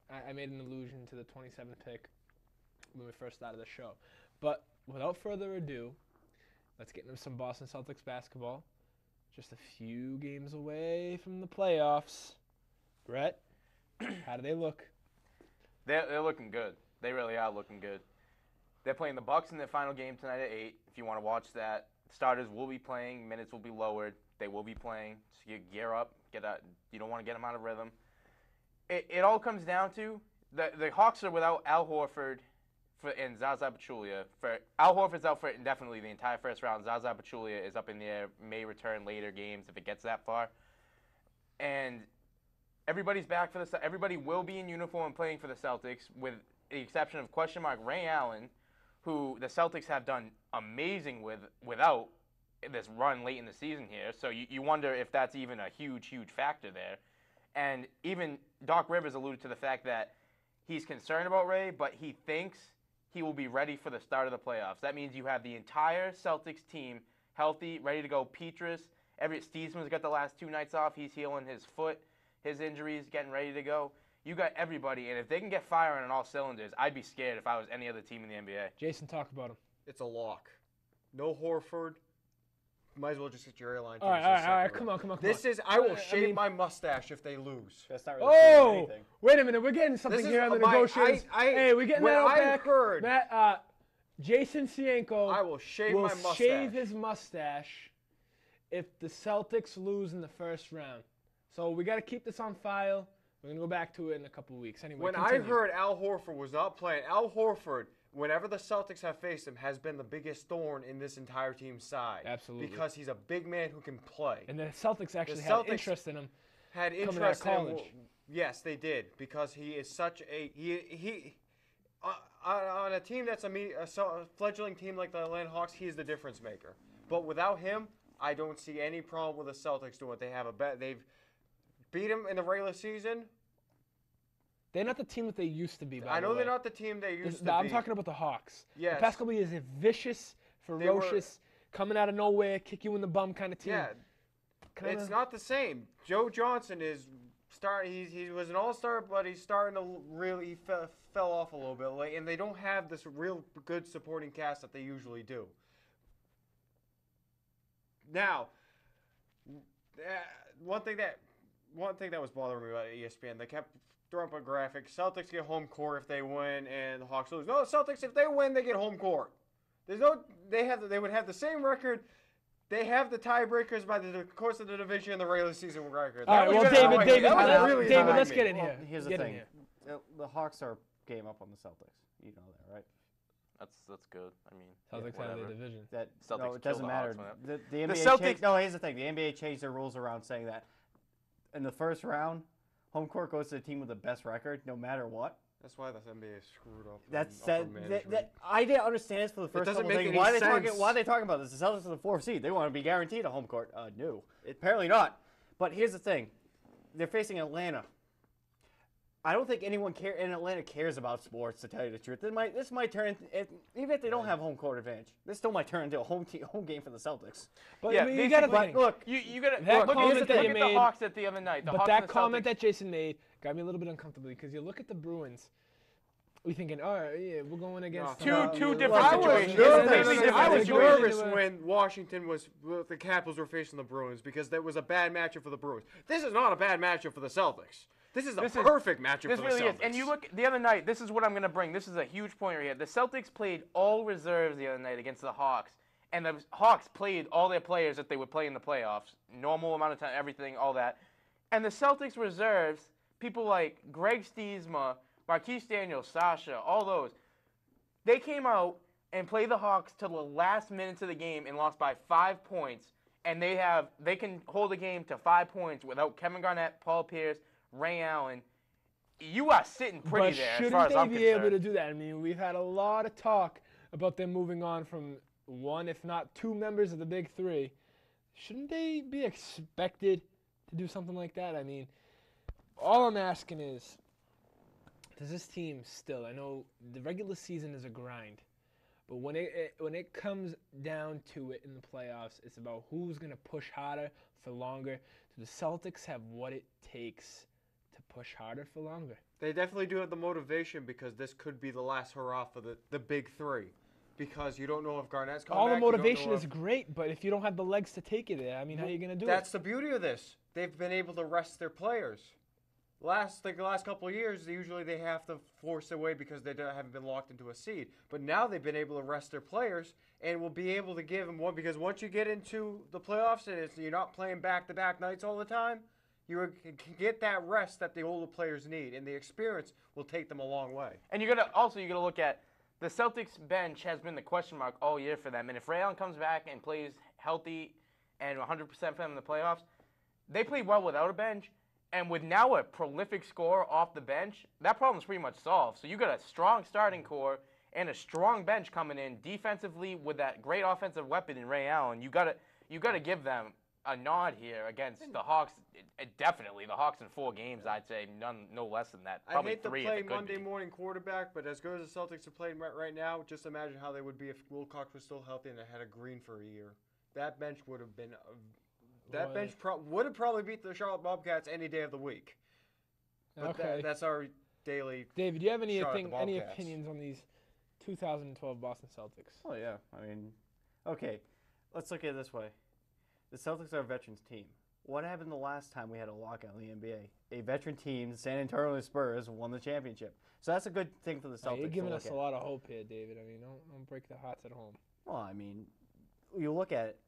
I made an allusion to the 27th pick when we first started the show. But without further ado, let's get into some Boston Celtics basketball. Just a few games away from the playoffs. Brett, how do they look? They're looking good. They really are looking good. They're playing the Bucks in their final game tonight at 8. If you want to watch that, starters will be playing. Minutes will be lowered. They will be playing. So you gear up. You don't want to get them out of rhythm. It all comes down to the Hawks are without Al Horford and Zaza Pachulia. Al Horford's out for indefinitely the entire first round. Zaza Pachulia is up in the air, may return later games if it gets that far. And everybody's back for the. Everybody will be in uniform playing for the Celtics, with the exception of question mark Ray Allen, who the Celtics have done amazing without this run late in the season here. So you wonder if that's even a huge factor there. And even Doc Rivers alluded to the fact that he's concerned about Ray, but he thinks he will be ready for the start of the playoffs. That means you have the entire Celtics team healthy, ready to go. Petrus, Steesman's got the last 2 nights off. He's healing his foot. his injuries getting ready to go. You got everybody, and if they can get firing on all cylinders, I'd be scared if I was any other team in the NBA. Jason, talk about him. It's a lock. No Horford. Might as well just get your airline. All right. Come on. I will shave my mustache if they lose. That's not really saying Oh, anything. wait a minute. We're getting something here on the negotiators. Hey, we're getting that out back. Matt, Jason Cienko I will shave will my mustache. shave his mustache if the Celtics lose in the first round. So we got to keep this on file. We're going to go back to it in a couple of weeks. Anyway, When continue. I heard Al Horford was not playing, Al Horford, whenever the Celtics have faced him, has been the biggest thorn in this entire team's side. Absolutely. Because he's a big man who can play. And the Celtics actually Celtics had interest in him. Had coming out of interest in college. Yes, they did, because he is such a he on a team that's a fledgling team like the Atlanta Hawks, he is the difference maker. But without him, I don't see any problem with the Celtics doing what they have. They've beat him in the regular season. They're not the team that they used to be, by I know the way. they're not the team they used to be. I'm talking about the Hawks. Yes. The past couple of years, they're vicious, ferocious, coming out of nowhere, kick you in the bum kind of team. Yeah, it's not the same. Joe Johnson is he was an all-star, but he's starting to really fell off a little bit late, and they don't have this real good supporting cast that they usually do. Now, one thing that was bothering me about ESPN, they kept throwing up a graphic. Celtics get home court if they win, and the Hawks lose. No, Celtics, if they win, they get home court. They would have the same record. They have the tiebreakers by the course of the division and the regular season record. All right, well, David, let's get in here. Here's the thing. The Hawks are game up on the Celtics. You know that, right? That's good. I mean, Celtics out of the division. No, it doesn't matter. The NBA Celtics. No, here's the thing. The NBA changed their rules around saying that in the first round, home court goes to the team with the best record, no matter what. That's why the NBA is screwed up. I didn't understand this for the first doesn't couple make things. any Why are sense. they talking about this? The Celtics are the 4th seed. They want to be guaranteed a home court. No, apparently not. But here's the thing: they're facing Atlanta. I don't think anyone in Atlanta cares about sports, to tell you the truth. This might turn, even if they don't have home court advantage, this still might turn into a home game for the Celtics. But Yeah, I mean, you got to think. look, you got to That look comment at that you the made- Hawks at the other night. But that comment that Jason made got me a little bit uncomfortable because you look at the Bruins, we're thinking, all right, yeah, we're going against Two different I was situations. nervous. I was Situation. nervous when the Capitals were facing the Bruins because that was a bad matchup for the Bruins. This is not a bad matchup for the Celtics. This is a perfect matchup for This the really Celtics. is. And you look the other night. This is what I'm going to bring. This is a huge point right here. The Celtics played all reserves the other night against the Hawks, and the Hawks played all their players that they would play in the playoffs. Normal amount of time, everything, all that. And the Celtics reserves, people like Greg Stiesma, Marquise Daniels, Sasha, all those, they came out and played the Hawks till the last minutes of the game and lost by 5 points. And they can hold a game to 5 points without Kevin Garnett, Paul Pierce, Ray Allen. You are sitting pretty But there as shouldn't far as they I'm be concerned. able to do that? I mean, we've had a lot of talk about them moving on from one, if not two members of the Big Three. Shouldn't they be expected to do something like that? I mean, all I'm asking is, does this team still, I know the regular season is a grind, but when it comes down to it in the playoffs, it's about who's going to push harder for longer. Do the Celtics have what it takes to push harder for longer? They definitely do have the motivation because this could be the last hurrah for the Big Three. Because you don't know if Garnett's coming All back. the motivation is great, but if you don't have the legs to take it there, I mean, how are you going to do That's it? the beauty of this. They've been able to rest their players. The last couple of years, usually they have to force their way because they haven't been locked into a seed. But now they've been able to rest their players and will be able to give them one. Because once you get into the playoffs and you're not playing back-to-back nights all the time, you can get that rest that the older players need, and the experience will take them a long way. And you got to look at the Celtics bench has been the question mark all year for them. And if Ray Allen comes back and plays healthy and 100% for them in the playoffs, they played well without a bench. And with now a prolific scorer off the bench, that problem's pretty much solved. So you got a strong starting core and a strong bench coming in defensively with that great offensive weapon in Ray Allen. You got to give them a nod here against the Hawks. Definitely the Hawks in 4 games, I'd say no less than that. Probably I hate to 3 play if it could Monday be. morning quarterback, but as good as the Celtics are playing right now, just imagine how they would be if Wilcox was still healthy and they had a Green for a year. That bench would have been That bench would have probably beat the Charlotte Bobcats any day of the week. But Okay. that's our daily. David, do you have shot at the any Bobcats. opinions on these 2012 Boston Celtics? Oh yeah, I mean, okay, let's look at it this way. The Celtics are a veterans team. What happened the last time we had a lockout in the NBA? A veteran team, the San Antonio Spurs, won the championship. So that's a good thing for the Celtics. You're giving to us look a at. lot of hope here, David. I mean, don't break the hearts at home. Well, I mean, you look at it,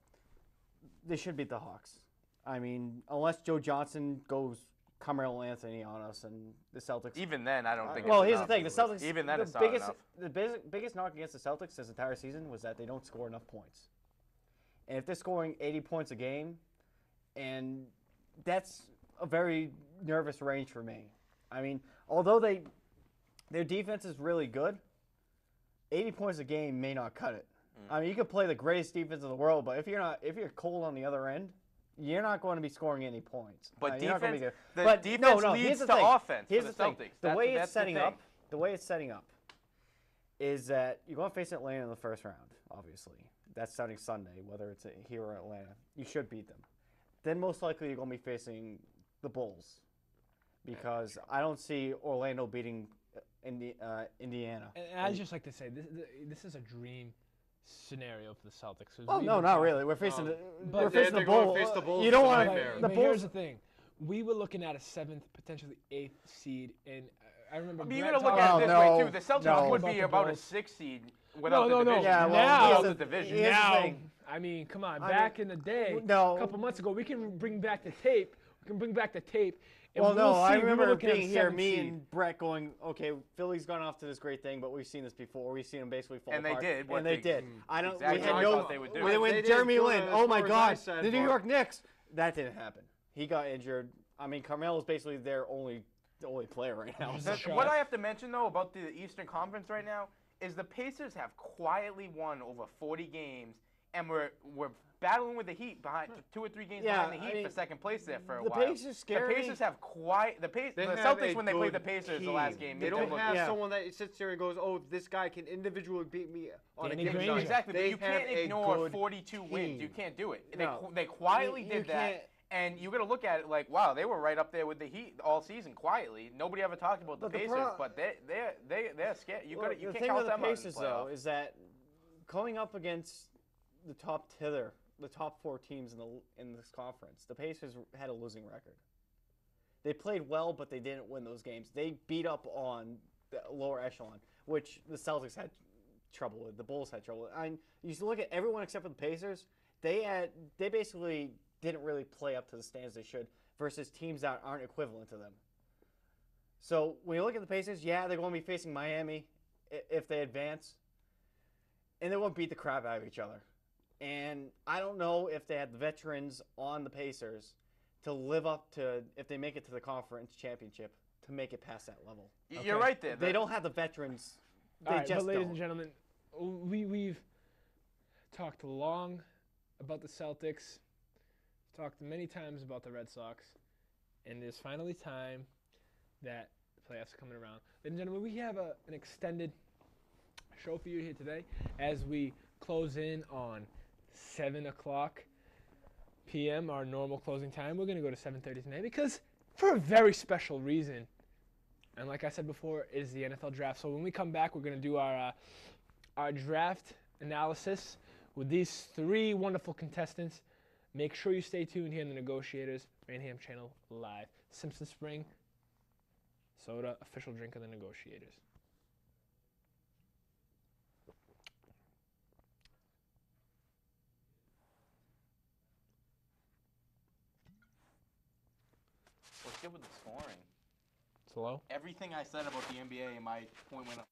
they should beat the Hawks. I mean, unless Joe Johnson goes Carmelo Anthony on us and the Celtics. Even then, I don't think. Well, it's here's the enough. thing: the Celtics. Even then, the it's not biggest, enough. The biggest knock against the Celtics this entire season was that they don't score enough points. And if they're scoring 80 points a game, and that's a very nervous range for me. I mean, although their defense is really good, 80 points a game may not cut it. I mean, you could play the greatest defense in the world, but if you're cold on the other end, you're not going to be scoring any points. But You're not gonna be defense, good. the But defense here's leads the to thing. offense Here's for the the thing. Celtics. The way That's it's setting the thing. up, is that you're going to face Atlanta in the first round. Obviously, that's starting Sunday. Whether it's here or Atlanta, you should beat them. Then most likely you're going to be facing the Bulls, because I don't see Orlando beating Indiana. And I'd just like to say, this is a dream scenario for the Celtics. 'Cause Oh we no, were not talking- really. We're facing But we're facing the they're going Bulls. to face the Bulls You don't for want my to. fair. The But here's Bulls. the thing. We were looking at a 7th, potentially 8th seed, and I remember. But you Brett got to look talking at it this Oh, way no, too. The Celtics no. would About be the about a Bulls. 6 seed without No, the no. division. Yeah, well, Now- without here's the division. here's the now, thing. I mean, come on. I Back mean, in the day, no. a couple months ago, we can bring back the tape. And Well, no, we'll see. I We were remember looking at a being here, 7th me seed. and Brett going, okay, Philly's gone off to this great thing, but we've seen this before. We've seen them basically fall And they apart. did what And they they- did. I don't. exactly we had what I no. thought they would do. When They did Jeremy good Lin, as oh my far as I God, said, the New but- York Knicks. That didn't happen. He got injured. I mean, Carmelo's basically their only player right now. Just a shot. What I have to mention though about the Eastern Conference right now is the Pacers have quietly won over 40 games, and we're battling with the Heat behind 2 or 3 games Yeah, behind the I Heat mean, for second place there for a the while. Pacers scare The me. Pacers have the They have Celtics a when they played the good Pacers the team. last game. They did don't look have good. someone that sits there and goes, "Oh, this guy can individually beat me on Danny a given Granger. night." Exactly, but They you have can't a ignore good 42 wins. team. You can't do it. No. They quietly You did that, can't- and you got to look at it like, wow, they were right up there with the Heat all season quietly. Nobody ever talked about the But the Pacers, but but they're scared. You Well, got you the can't thing count with the them out in the Pacers, though, playoffs. is that going up against the top 4 teams in this conference, the Pacers had a losing record. They played well, but they didn't win those games. They beat up on the lower echelon, which the Celtics had trouble with. The Bulls had trouble with. And you look at everyone except for the Pacers. They basically didn't really play up to the standards they should versus teams that aren't equivalent to them. So when you look at the Pacers, yeah, they're going to be facing Miami if they advance, and they won't beat the crap out of each other. And I don't know if they had the veterans on the Pacers to live up to, if they make it to the conference championship, to make it past that level. You're right there. They don't have the veterans. They All right, just but ladies don't. and gentlemen, we've talked long about the Celtics, talked many times about the Red Sox, and it's finally time that the playoffs are coming around. Ladies and gentlemen, we have an extended show for you here today as we close in on 7 o'clock p.m., our normal closing time. We're going to go to 7:30 tonight because for a very special reason. And like I said before, it is the NFL draft. So when we come back, we're going to do our draft analysis with these 3 wonderful contestants. Make sure you stay tuned here in the Negotiators, Raynham channel live. Simpson Spring Soda, official drink of the Negotiators. What's good with the scoring? It's low. Everything I said about the NBA and my point went up.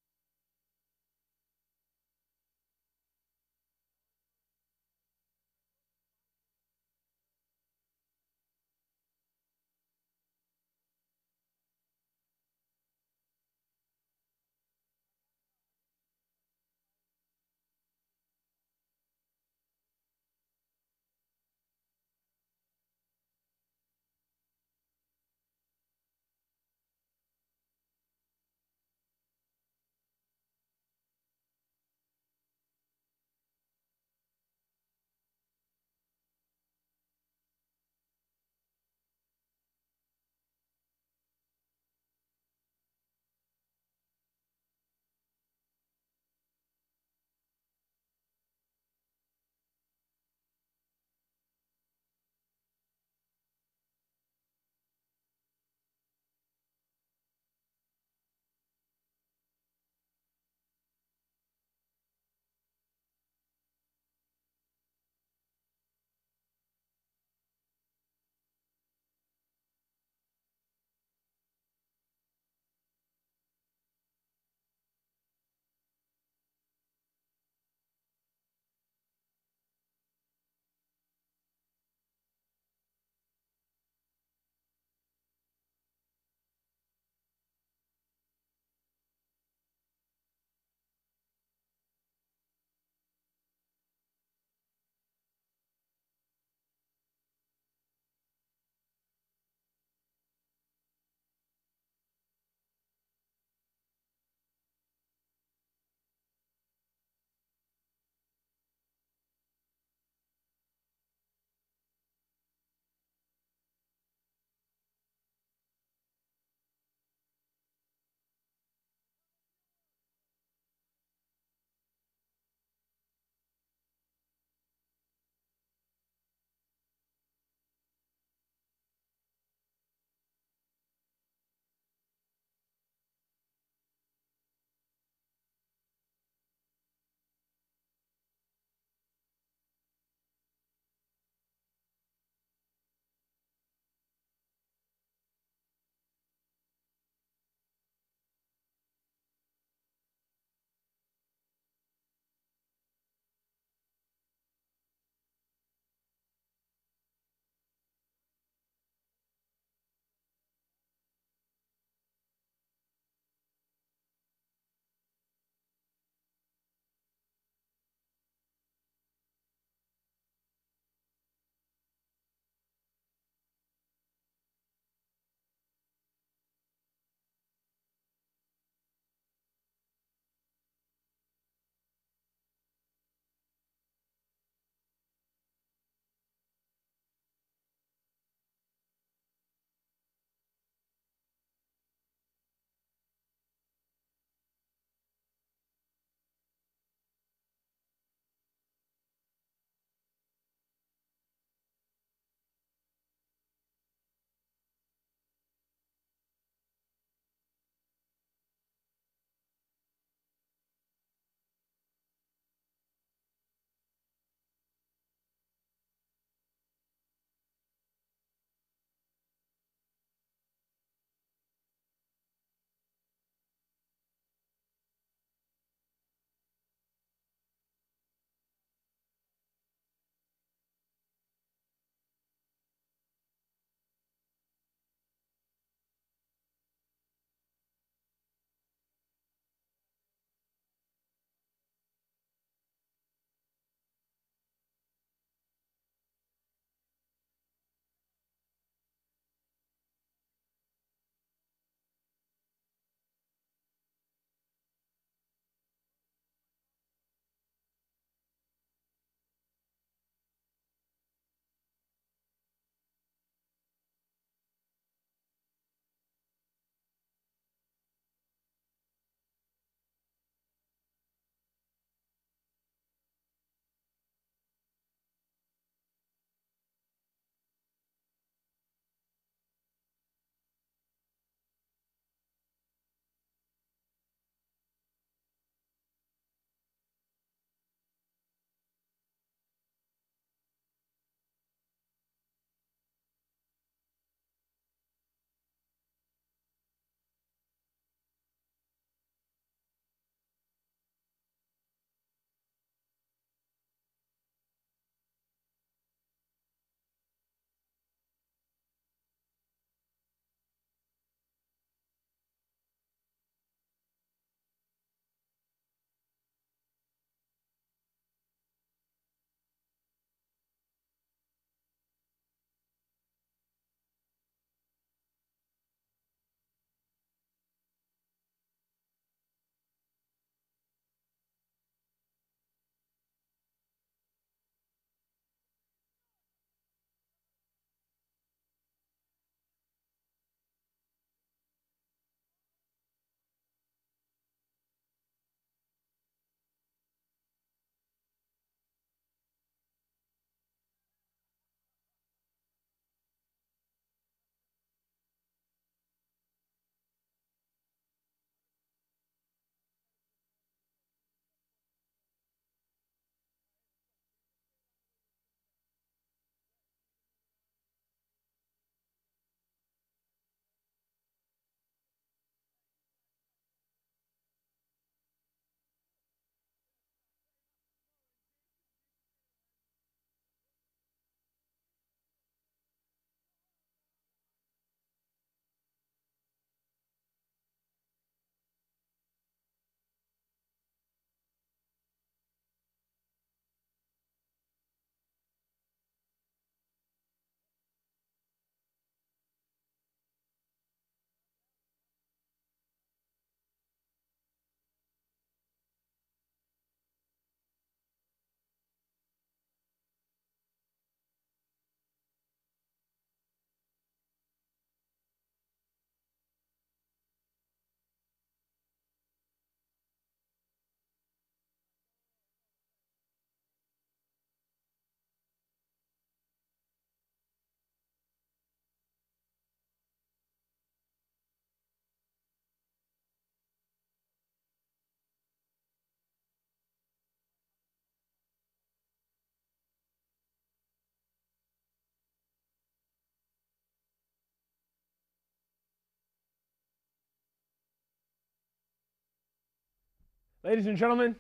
Ladies and gentlemen,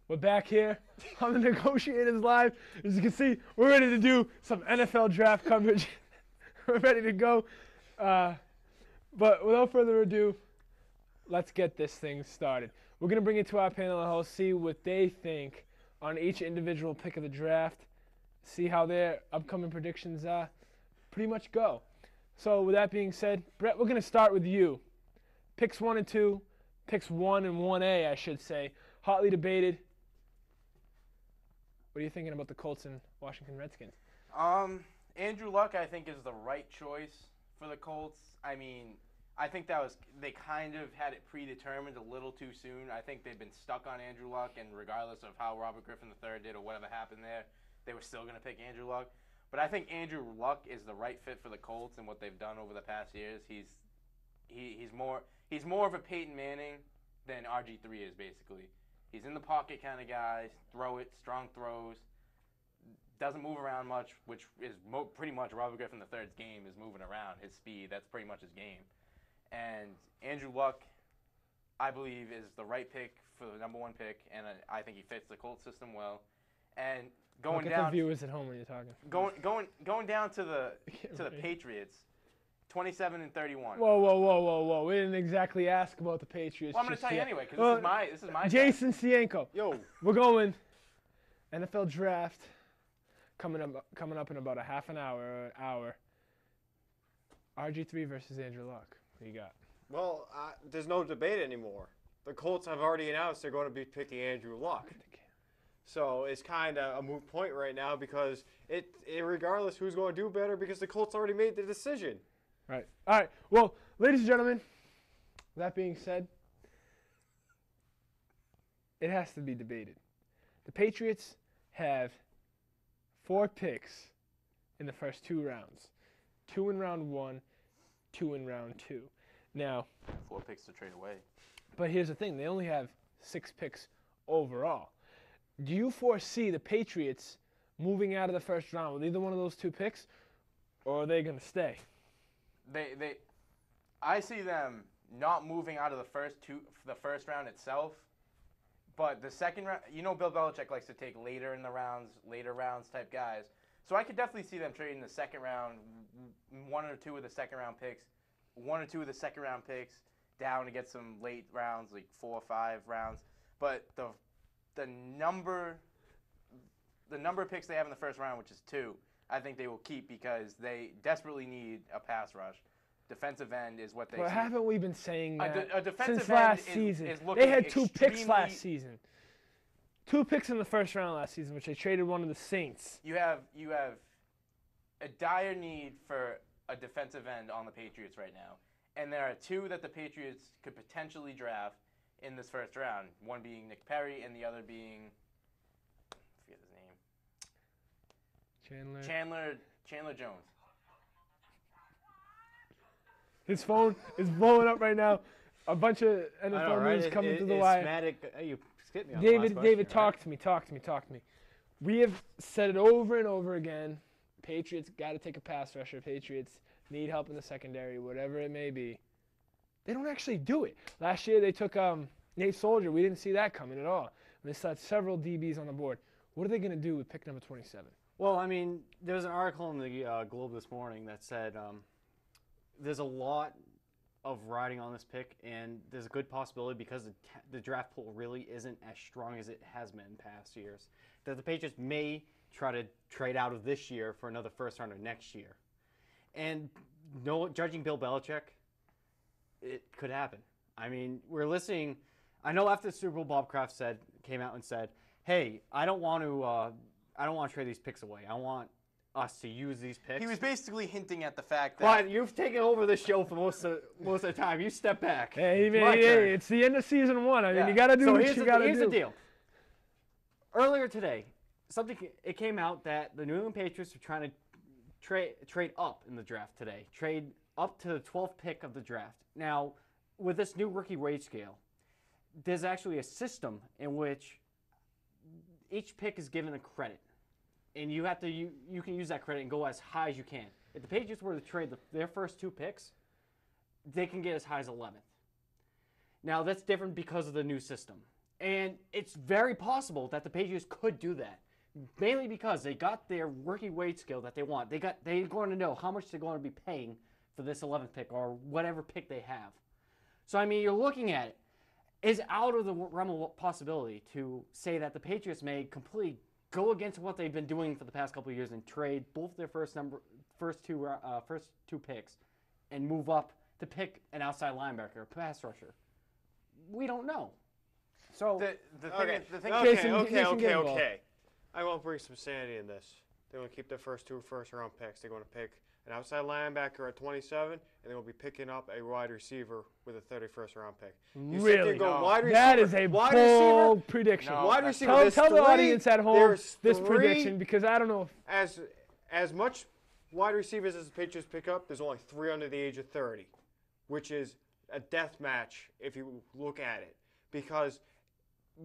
we're back here on the Negotiators Live. As you can see, we're ready to do some NFL draft coverage. We're ready to go. But without further ado, let's get this thing started. We're going to bring it to our panel of hosts, see what they think on each individual pick of the draft, see how their upcoming predictions pretty much go. So with that being said, Brett, we're going to start with you. Picks 1 and 2, picks 1 and 1A, I should say, hotly debated. What are you thinking about the Colts and Washington Redskins? Andrew Luck, I think, is the right choice for the Colts. I mean, I think they kind of had it predetermined a little too soon. I think they've been stuck on Andrew Luck, and regardless of how Robert Griffin III did or whatever happened there, they were still going to pick Andrew Luck. But I think Andrew Luck is the right fit for the Colts and what they've done over the past years. He's more of a Peyton Manning than RG3 is, basically. He's in the pocket kind of guy, strong throws, doesn't move around much, which is pretty much Robert Griffin III's game is moving around, his speed. That's pretty much his game. And Andrew Luck, I believe, is the right pick for the number 1 pick, and I think he fits the Colts system well. And going Look down, at the viewers at home when you're talking. Going down to the Patriots, 27 and 31. Whoa. We didn't exactly ask about the Patriots. Well, I'm going to just tell you yet. anyway, because this is my Jason Sienko. Yo. We're going NFL draft coming up in about a half an hour. RG3 versus Andrew Luck. What do you got? Well, there's no debate anymore. The Colts have already announced they're going to be picking Andrew Luck. So it's kind of a moot point right now because it regardless who's going to do better because the Colts already made the decision. Right. All right. Well, ladies and gentlemen, that being said, it has to be debated. The Patriots have 4 picks in the first 2 rounds. 2 in round 1, 2 in round 2. Now, 4 picks to trade away. but here's the thing. They only have 6 picks overall. Do you foresee the Patriots moving out of the first round with either one of those 2 picks, or are they going to stay? I see them not moving out of the first round itself, but the second round. You know, Bill Belichick likes to take later rounds type guys. So I could definitely see them trading the second round, 1 or 2 of the second round picks, 1 or 2 of the second round picks down to get some late rounds, like 4 or 5 rounds. But the number of picks they have in the first round, which is 2, I think they will keep because they desperately need a pass rush. Defensive end is what they. Well, see. haven't we been saying that a defensive since last end season? is looking They had 2 picks extremely- last season. 2 picks in the first round last season, which they traded one of the Saints. You have a dire need for a defensive end on the Patriots right now, and there are 2 that the Patriots could potentially draft in this first round. One being Nick Perry, and the other being I forget his name. Chandler Jones. His phone is blowing up right now. A bunch of NFL news coming through the wire. You skipped me on the last question, David, right? talk to me. We have said it over and over again. Patriots got to take a pass rusher. Patriots need help in the secondary, whatever it may be. They don't actually do it. Last year they took Nate Soldier. We didn't see that coming at all. And they set several DBs on the board. What are they going to do with pick number 27? Well, I mean, there was an article in the Globe this morning that said there's a lot of riding on this pick, and there's a good possibility because the draft pool really isn't as strong as it has been in past years, that the Patriots may try to trade out of this year for another first rounder next year. And judging Bill Belichick, it could happen. I mean, we're listening. I know after the Super Bowl, Bob Kraft came out and said, "Hey, I don't want to trade these picks away. I want us to use these picks." He was basically hinting at the fact that. But you've taken over the show for most of the time. You step back. Hey, Turn. it's the end of season 1. I mean, Yeah. you got to do So what here's you got to do. Here's the deal. Earlier today, it came out that the New England Patriots are trying to trade up in the draft today. Trade up to the 12th pick of the draft. Now, with this new rookie wage scale, there's actually a system in which each pick is given a credit. And you can use that credit and go as high as you can. If the Patriots were to trade their first 2 picks, they can get as high as 11th. Now, that's different because of the new system. And it's very possible that the Patriots could do that. Mainly because they got their rookie wage scale that they want. They're going to know how much they're going to be paying for this 11th pick or whatever pick they have. So, I mean, you're looking at it. It's out of the realm of possibility to say that the Patriots may completely go against what they've been doing for the past couple of years and trade both their first two picks and move up to pick an outside linebacker, a pass rusher. We don't know. So The thing Okay. I want to bring some sanity in this. They're going to keep their first 2 first-round picks. They're going to pick an outside linebacker at 27, and they're going to be picking up a wide receiver with a 31st-round pick. You sit there Really? and go, No. wide receiver, That is a wide bold receiver, prediction. No. wide that's- receiver. Tell the audience at home there's this three- prediction because I don't know. As much wide receivers as the Patriots pick up, there's only 3 under the age of 30, which is a death match if you look at it. Because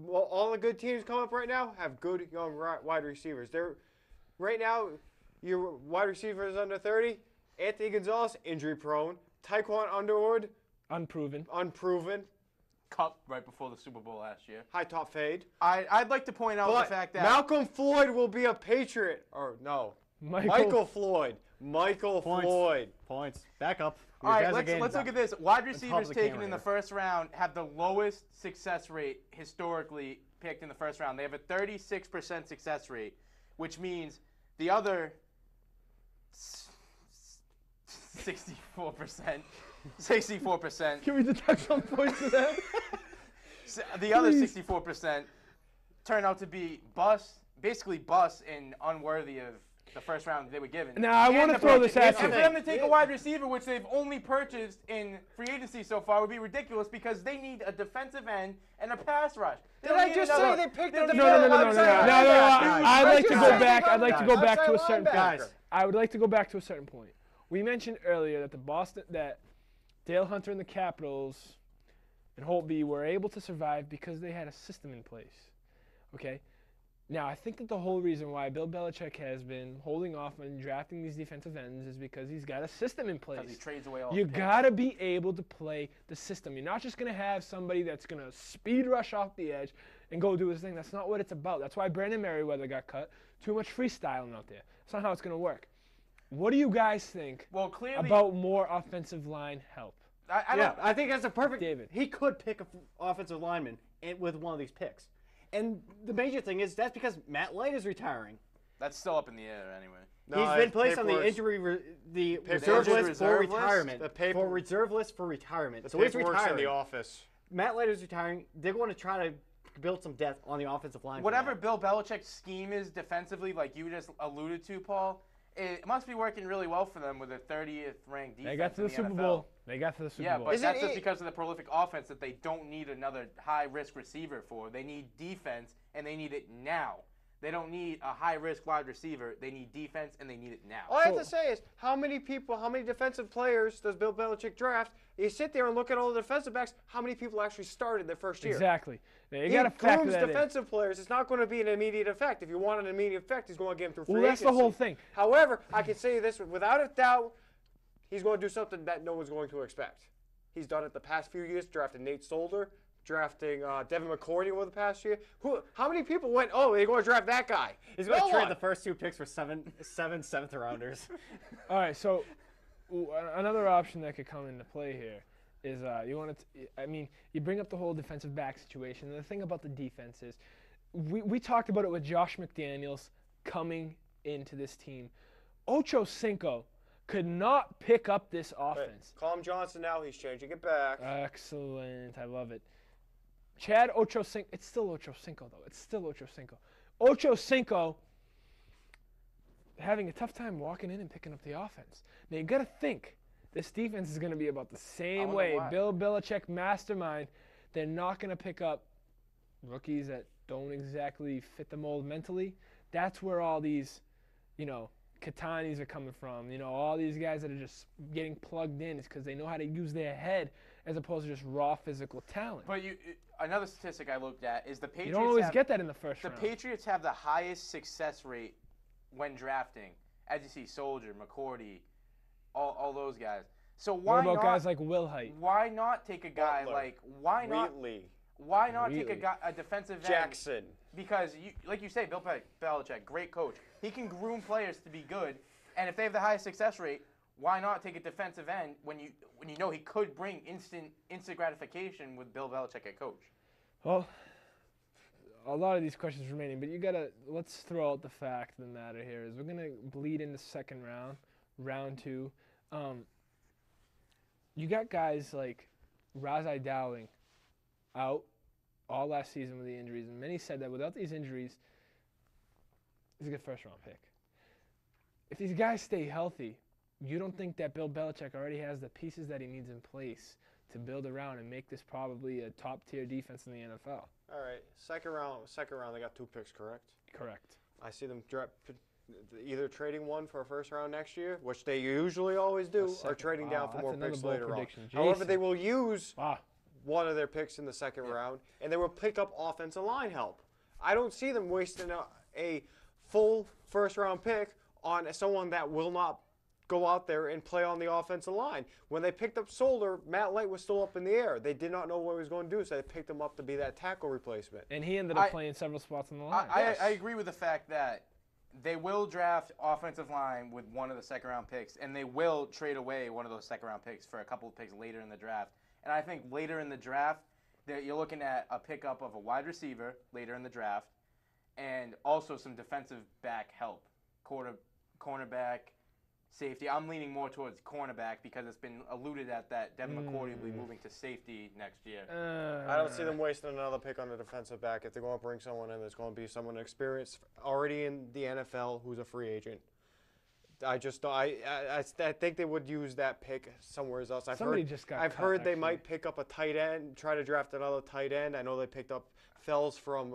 all the good teams come up right now have good young wide receivers. Right now, your wide receivers under 30, Anthony Gonzalez, injury prone. Tyquan Underwood, Unproven. unproven. Cup right before the Super Bowl last year. High top fade. I'd like to point out But the fact that Malcolm Floyd will be a Patriot. Or no. Michael Floyd. Michael Floyd. Points. Back up. All right, let's look at this. Wide receivers the taken camera in the here. first round have the lowest success rate historically picked in the first round. They have a 36% success rate, which means the other 64%, Can we deduct some points for that? the other Please. 64% turn out to be basically bust and unworthy of the first round they were given. Now, I And wanna the throw purchase- this at and you. for them to take a wide receiver, which they've only purchased in free agency so far, would be ridiculous because they need a defensive end and a pass rush. Did I just say they picked don't the need No, no, no, another no, no, no, outside no, no, linebacker. I'd like to go Outside back. I'd like to go back to a outside certain linebacker. point. I would like to go back to a certain point. We mentioned earlier that Dale Hunter and the Capitals and Holtby were able to survive because they had a system in place. Okay? Now, I think that the whole reason why Bill Belichick has been holding off on drafting these defensive ends is because he's got a system in place. Because he trades away all You the picks. got to be able to play the system. You're not just going to have somebody that's going to speed rush off the edge and go do his thing. That's not what it's about. That's why Brandon Merriweather got cut. Too much freestyling out there. That's not how it's going to work. What do you guys think Well, clearly, about more offensive line help? I think that's a perfect. David. He could pick an offensive lineman with one of these picks. And the major thing is that's because Matt Light is retiring. that's still up in the air anyway. He's been placed on the the reserve injured list for reserve list? retirement. The paper- For reserve list for retirement. The So he's paperwork's in retiring. the office. Matt Light is retiring. They're going to try to build some depth on the offensive line. for Whatever that. Bill Belichick's scheme is defensively, like you just alluded to, Paul, it must be working really well for them with a 30th ranked defense. They got to in the Super NFL. Bowl. They got to the Super Yeah, Bowl. but Isn't that's just it- because of the prolific offense that they don't need another high-risk receiver for. They need defense, and they need it now. They don't need a high-risk wide receiver. They need defense, and they need it now. All I have to say is, how many defensive players does Bill Belichick draft? You sit there and look at all the defensive backs. How many people actually started their first year? Exactly. Now, you He got to factor grooms that in. defensive players. It's not going to be an immediate effect. If you want an immediate effect, he's going to get him through free Well, that's the agency. whole thing. However, I can say this without a doubt, he's going to do something that no one's going to expect. He's done it the past few years, drafting Nate Solder, drafting Devin McCourty over the past year. How many people went, oh, they're going to draft that guy? He's going to No trade one. the first 2 picks for seven seventh rounders. All right, so another option that could come into play here is you bring up the whole defensive back situation. And the thing about the defense is we talked about it with Josh McDaniels coming into this team. Ocho Cinco could not pick up this offense. Call him Johnson now. He's changing it back. Excellent. I love it. Chad Ochocinco. It's still Ochocinco, though. It's still Ochocinco. Ochocinco having a tough time walking in and picking up the offense. Now, you got to think this defense is going to be about the same wonder way. why. Bill Belichick mastermind. They're not going to pick up rookies that don't exactly fit the mold mentally. That's where all these, Katanis are coming from. All these guys that are just getting plugged in is because they know how to use their head as opposed to just raw physical talent. But another statistic I looked at is the Patriots You don't always have, get that in the first the round. Patriots have the highest success rate when drafting. As you see, Soldier, McCourty, all those guys. So why What about not? guys like Will Height? Why not take a guy Butler. like why not? Wheatley. why not take Really? a defensive end? Jackson. Because, like you say, Bill Belichick, great coach. He can groom players to be good, and if they have the highest success rate, why not take a defensive end when you know he could bring instant gratification with Bill Belichick at coach? Well, a lot of these questions remaining, but let's throw out the fact of the matter here is we're going to bleed into second round, round 2. You got guys like Razai Dowling out all last season with the injuries, and many said that without these injuries, he's a good first-round pick. If these guys stay healthy, you don't think that Bill Belichick already has the pieces that he needs in place to build around and make this probably a top-tier defense in the NFL? All right, second round. They got 2 picks, correct? Correct. I see them either trading one for a first round next year, which they usually always do, or trading down for Wow, more that's another picks bold later on. prediction. However, Jason. they will use Wow. one of their picks in the second round, and they will pick up offensive line help. I don't see them wasting a full first round pick on someone that will not go out there and play on the offensive line. When they picked up Solder, Matt Light was still up in the air. They did not know what he was going to do, so they picked him up to be that tackle replacement. And he ended up playing several spots on the line. I agree with the fact that they will draft offensive line with one of the second-round picks, and they will trade away one of those second-round picks for a couple of picks later in the draft. And I think later in the draft, you're looking at a pickup of a wide receiver later in the draft, and also some defensive back help, cornerback, safety. I'm leaning more towards cornerback because it's been alluded at that Devin McCourty will be moving to safety next year. I don't see them wasting another pick on the defensive back. If they're going to bring someone in, there's going to be someone experienced already in the NFL who's a free agent. I just don't. I think they would use that pick somewhere else. I've heard they might pick up a tight end, try to draft another tight end. I know they picked up Fells from.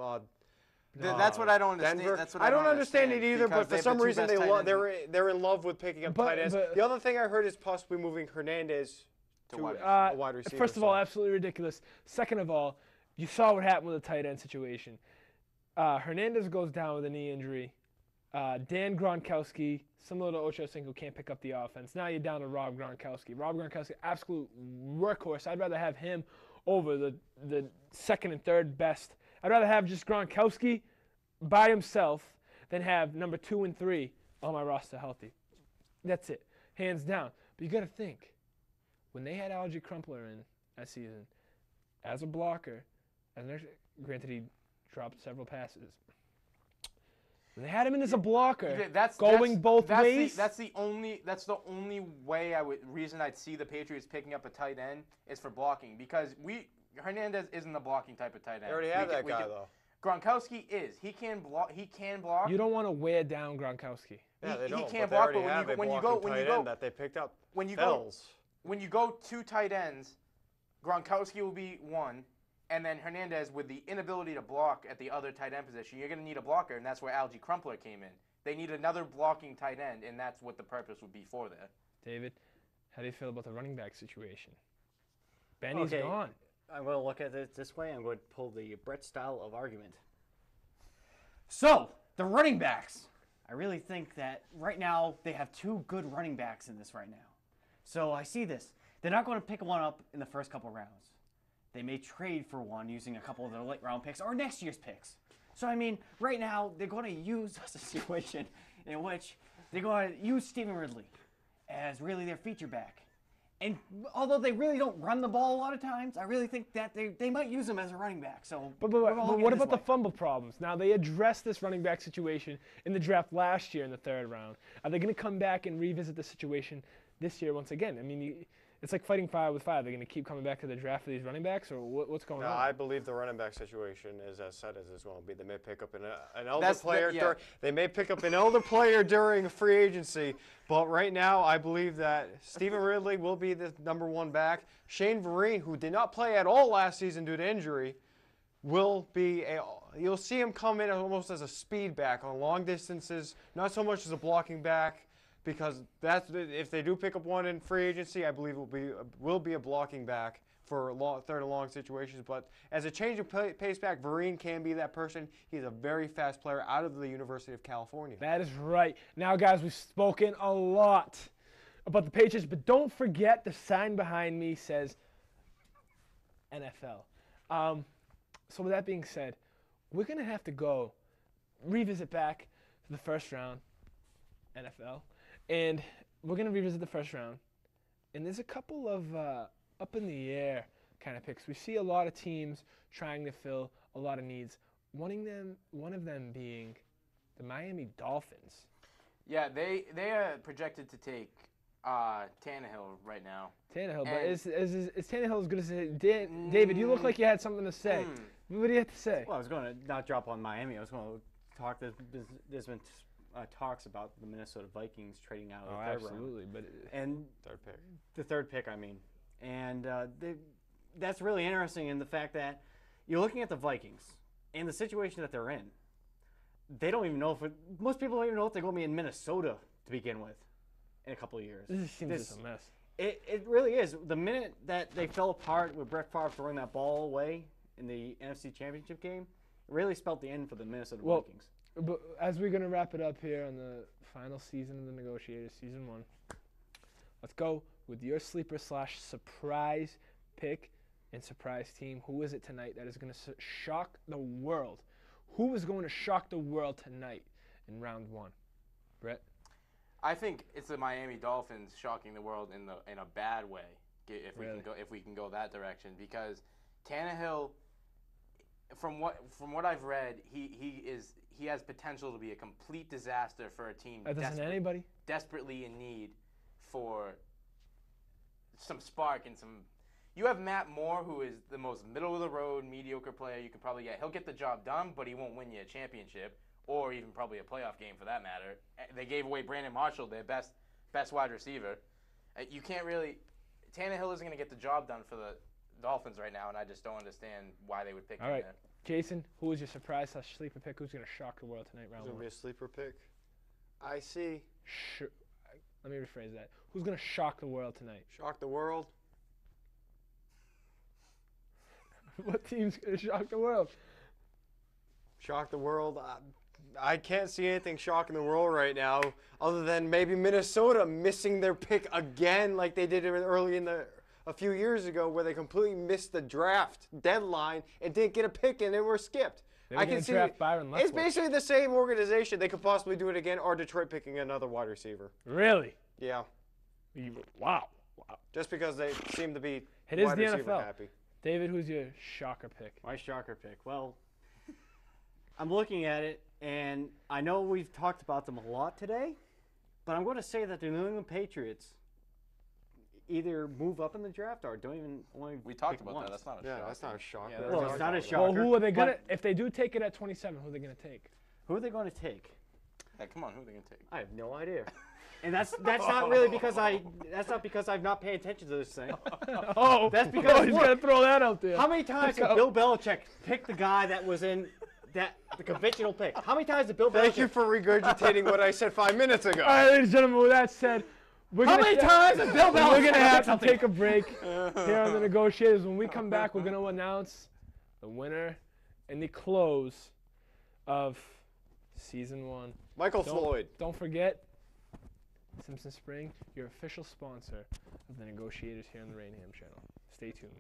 That's what I don't understand. Denver. That's what I don't understand it either, but for some reason they're in love with picking up tight ends. The other thing I heard is possibly moving Hernandez to a wide receiver. First of all, absolutely ridiculous. Second of all, you saw what happened with the tight end situation. Hernandez goes down with a knee injury. Dan Gronkowski, similar to Ocho Cinco, can't pick up the offense. Now you're down to Rob Gronkowski. Rob Gronkowski, absolute workhorse. I'd rather have him over the second and third best. I'd rather have just Gronkowski by himself than have number 2 and 3 on my roster healthy. That's it, hands down. But you got to think, when they had Algie Crumpler in that season, as a blocker, granted he dropped several passes. When they had him in as a blocker, going both ways. That's the only reason I'd see the Patriots picking up a tight end is for blocking, because Hernandez isn't the blocking type of tight end. They already have that guy though. Gronkowski is. He can block. You don't want to wear down Gronkowski. Yeah, they don't. He can't but block. But when you go, that they picked up. When you Fells. go 2 tight ends, Gronkowski will be one, and then Hernandez with the inability to block at the other tight end position. You're going to need a blocker, and that's where Algie Crumpler came in. They need another blocking tight end, and that's what the purpose would be for that. David, how do you feel about the running back situation? Benny's gone. I'm going to look at it this way. I'm going to pull the Brett style of argument. So, the running backs. I really think that right now they have 2 good running backs in this right now. So I see this. They're not going to pick one up in the first couple rounds. They may trade for one using a couple of their late round picks or next year's picks. So, I mean, right now they're going to use a situation in which they're going to use Stephen Ridley as really their feature back. And although they really don't run the ball a lot of times, I really think that they might use him as a running back. So, but what about the fumble problems? Now, they addressed this running back situation in the draft last year in the 3rd round. Are they going to come back and revisit the situation this year once again? I mean, it's like fighting fire with fire. They're going to keep coming back to the draft for these running backs, or what's going on? I believe the running back situation is as set as it's going to be. They may pick up an elder player. They may pick up an elder player during free agency, but right now I believe that Stephen Ridley will be the number 1 back. Shane Vereen, who did not play at all last season due to injury, will be you'll see him come in almost as a speed back on long distances, not so much as a blocking back. Because if they do pick up one in free agency, I believe will be a blocking back for 3rd and long situations. But as a change of pace back, Vereen can be that person. He's a very fast player out of the University of California. That is right. Now, guys, we've spoken a lot about the Patriots, but don't forget the sign behind me says NFL. So with that being said, we're gonna have to go revisit back to the first round, NFL, and we're gonna revisit the first round. And there's a couple of up in the air kind of picks. We see a lot of teams trying to fill a lot of needs. One of them being the Miami Dolphins. Yeah, they are projected to take Tannehill right now. Tannehill, but And- is Tannehill as good as David? You look like you had something to say. What do you have to say? Well, I was going to not drop on Miami. I was going to talk. There's been talks about the Minnesota Vikings trading out of the third round. absolutely, but And Third pick. the third pick, I mean. And that's really interesting in the fact that you're looking at the Vikings and the situation that they're in. They don't even know if most people don't even know if they're going to be in Minnesota to begin with in a couple of years. this seems just a mess. It really is. The minute that they fell apart with Brett Favre throwing that ball away in the NFC Championship game, it really spelled the end for the Minnesota Vikings. But as we're gonna wrap it up here on the final season of the Negotiators, season 1, let's go with your sleeper / surprise pick and surprise team. Who is it tonight that is gonna shock the world? Who is going to shock the world tonight in round 1? Brett? I think it's the Miami Dolphins shocking the world in a bad way if we can go that direction, because Tannehill, from what I've read, he has potential to be a complete disaster for a team That doesn't anybody? desperately in need for some spark and some. You have Matt Moore, who is the most middle of the road mediocre player you could probably get. He'll get the job done, but he won't win you a championship, or even probably a playoff game for that matter. They gave away Brandon Marshall, their best wide receiver. You can't really. Tannehill isn't going to get the job done for the Dolphins right now, and I just don't understand why they would pick him there. Jason, who is your surprise / sleeper pick? Who's going to shock the world tonight, round It's 1? gonna be a sleeper pick. I see. Let me rephrase that. Who's going to shock the world tonight? Shock the world. What team's going to shock the world? Shock the world. I can't see anything shocking the world right now, other than maybe Minnesota missing their pick again, like they did a few years ago, where they completely missed the draft deadline and didn't get a pick and they were skipped. They were I gonna can see draft Byron it's Leftwich. basically the same organization. They could possibly do it again, or Detroit picking another wide receiver. Really? Yeah, Wow. just because they seem to be It is wide the receiver NFL. happy. David, who's your shocker pick? My shocker pick. Well, I'm looking at it, and I know we've talked about them a lot today, but I'm going to say that the New England Patriots either move up in the draft or don't even only We talked pick about once. that. That's not a Yeah, shock. that's not a shocker. Yeah, Well, it's not a Well, shocker. who are they going to? but If they do take it at 27, who are they going to take? Who are they going to take? Hey, come on, who are they going to take? I have no idea. And that's not really because I've not paid attention to this thing. Oh, That's because he's look, going to throw that out there. How many times did Bill Belichick pick the guy that was in the conventional pick? How many times did Bill Belichick? Thank you for regurgitating what I said 5 minutes ago. All right, ladies and gentlemen, with that said, How many times did Bill Belichick we're going to have to something? take a break here on the Negotiators. When we come back, we're going to announce the winner and the close of season 1. Michael Floyd. Don't forget, Simpson Spring, your official sponsor of the Negotiators here on the Raynham channel. Stay tuned.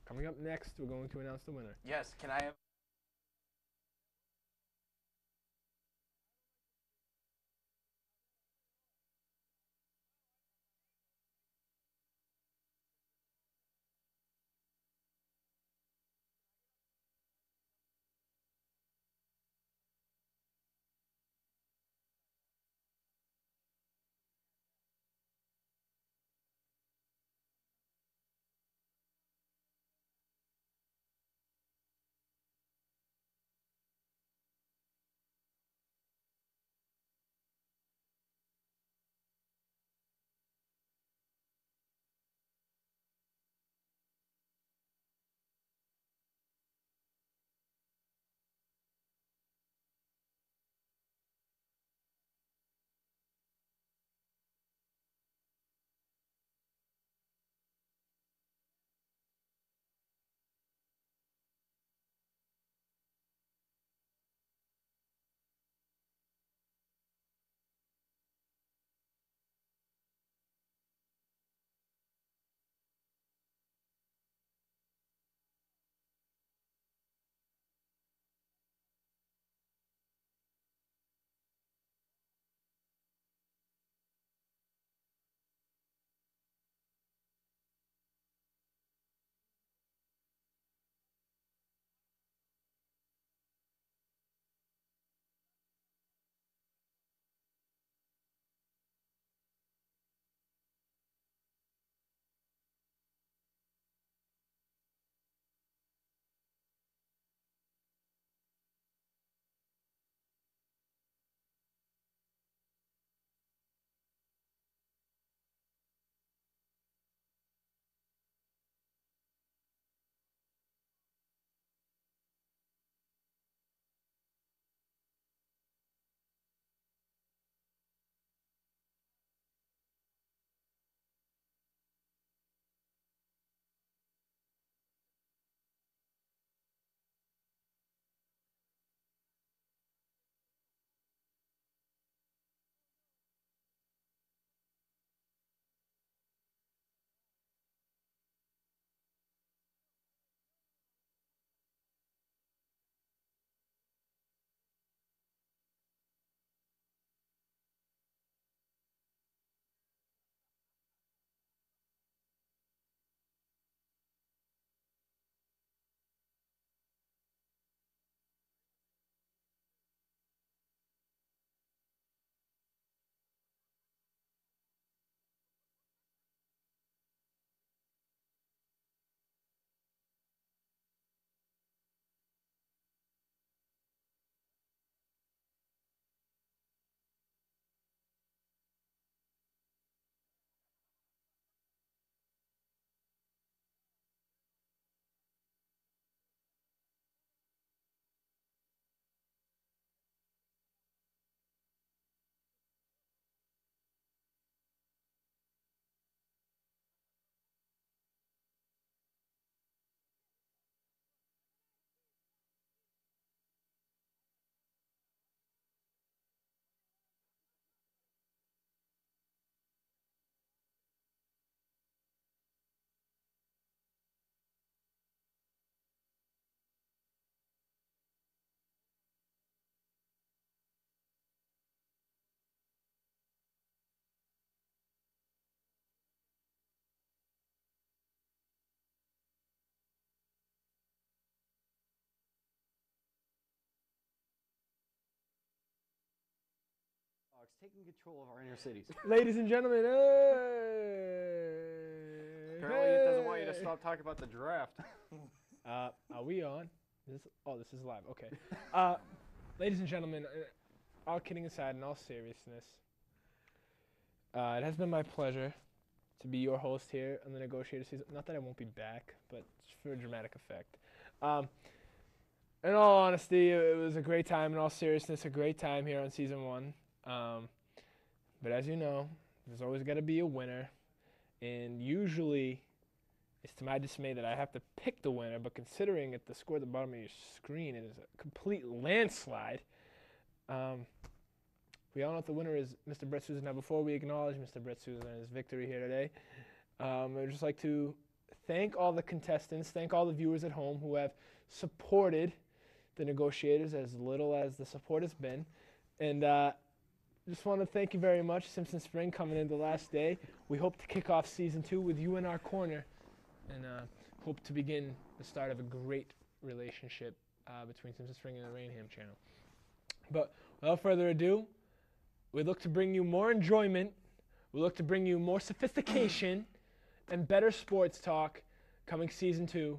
Coming up next, we're going to announce the winner. Yes, can I have taking control of our inner cities. Ladies and gentlemen, Apparently, it doesn't want you to stop talking about the draft. Are we on? This is live. Okay. Ladies and gentlemen, all kidding aside, in all seriousness, it has been my pleasure to be your host here on the Negotiators season. Not that I won't be back, but just for a dramatic effect. In all honesty, it was a great time. In all seriousness, a great time here on season 1. But as you know, there's always got to be a winner. And usually, it's to my dismay that I have to pick the winner. But considering at the score at the bottom of your screen, it is a complete landslide. We all know what the winner is, Mr. Brett Souza. Now, before we acknowledge Mr. Brett Souza and his victory here today, I would just like to thank all the contestants, thank all the viewers at home who have supported the Negotiators as little as the support has been. And just want to thank you very much. Simpson Spring coming in the last day. We hope to kick off season 2 with you in our corner and hope to begin the start of a great relationship between Simpson Spring and the Raynham channel. But without further ado, we look to bring you more enjoyment. We look to bring you more sophistication and better sports talk coming season 2.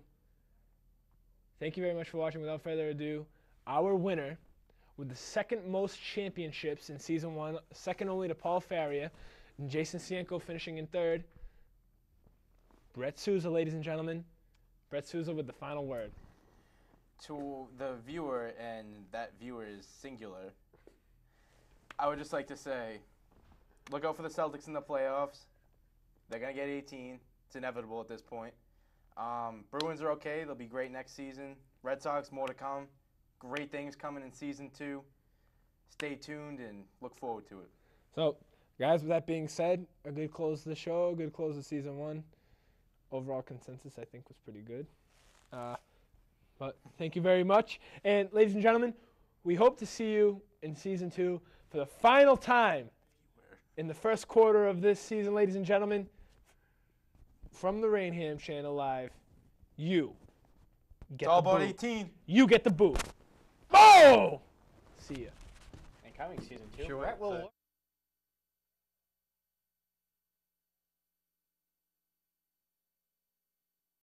Thank you very much for watching. Without further ado, our winner with the second most championships in season 1, second only to Paul Faria, and Jason Cienko finishing in 3rd. Brett Souza, ladies and gentlemen. Brett Souza with the final word. To the viewer, and that viewer is singular, I would just like to say, look out for the Celtics in the playoffs. They're going to get 18. It's inevitable at this point. Bruins are okay. They'll be great next season. Red Sox, more to come. Great things coming in season 2. Stay tuned and look forward to it. So, guys, with that being said, a good close to the show, a good close to season 1. Overall consensus, I think, was pretty good. But thank you very much. And, ladies and gentlemen, we hope to see you in season 2 for the final time in the first quarter of this season, ladies and gentlemen. From the Raynham channel live, you get It's all the about boot. 18. You get the boot. Oh! See ya. And coming season 2, Sure. Brett will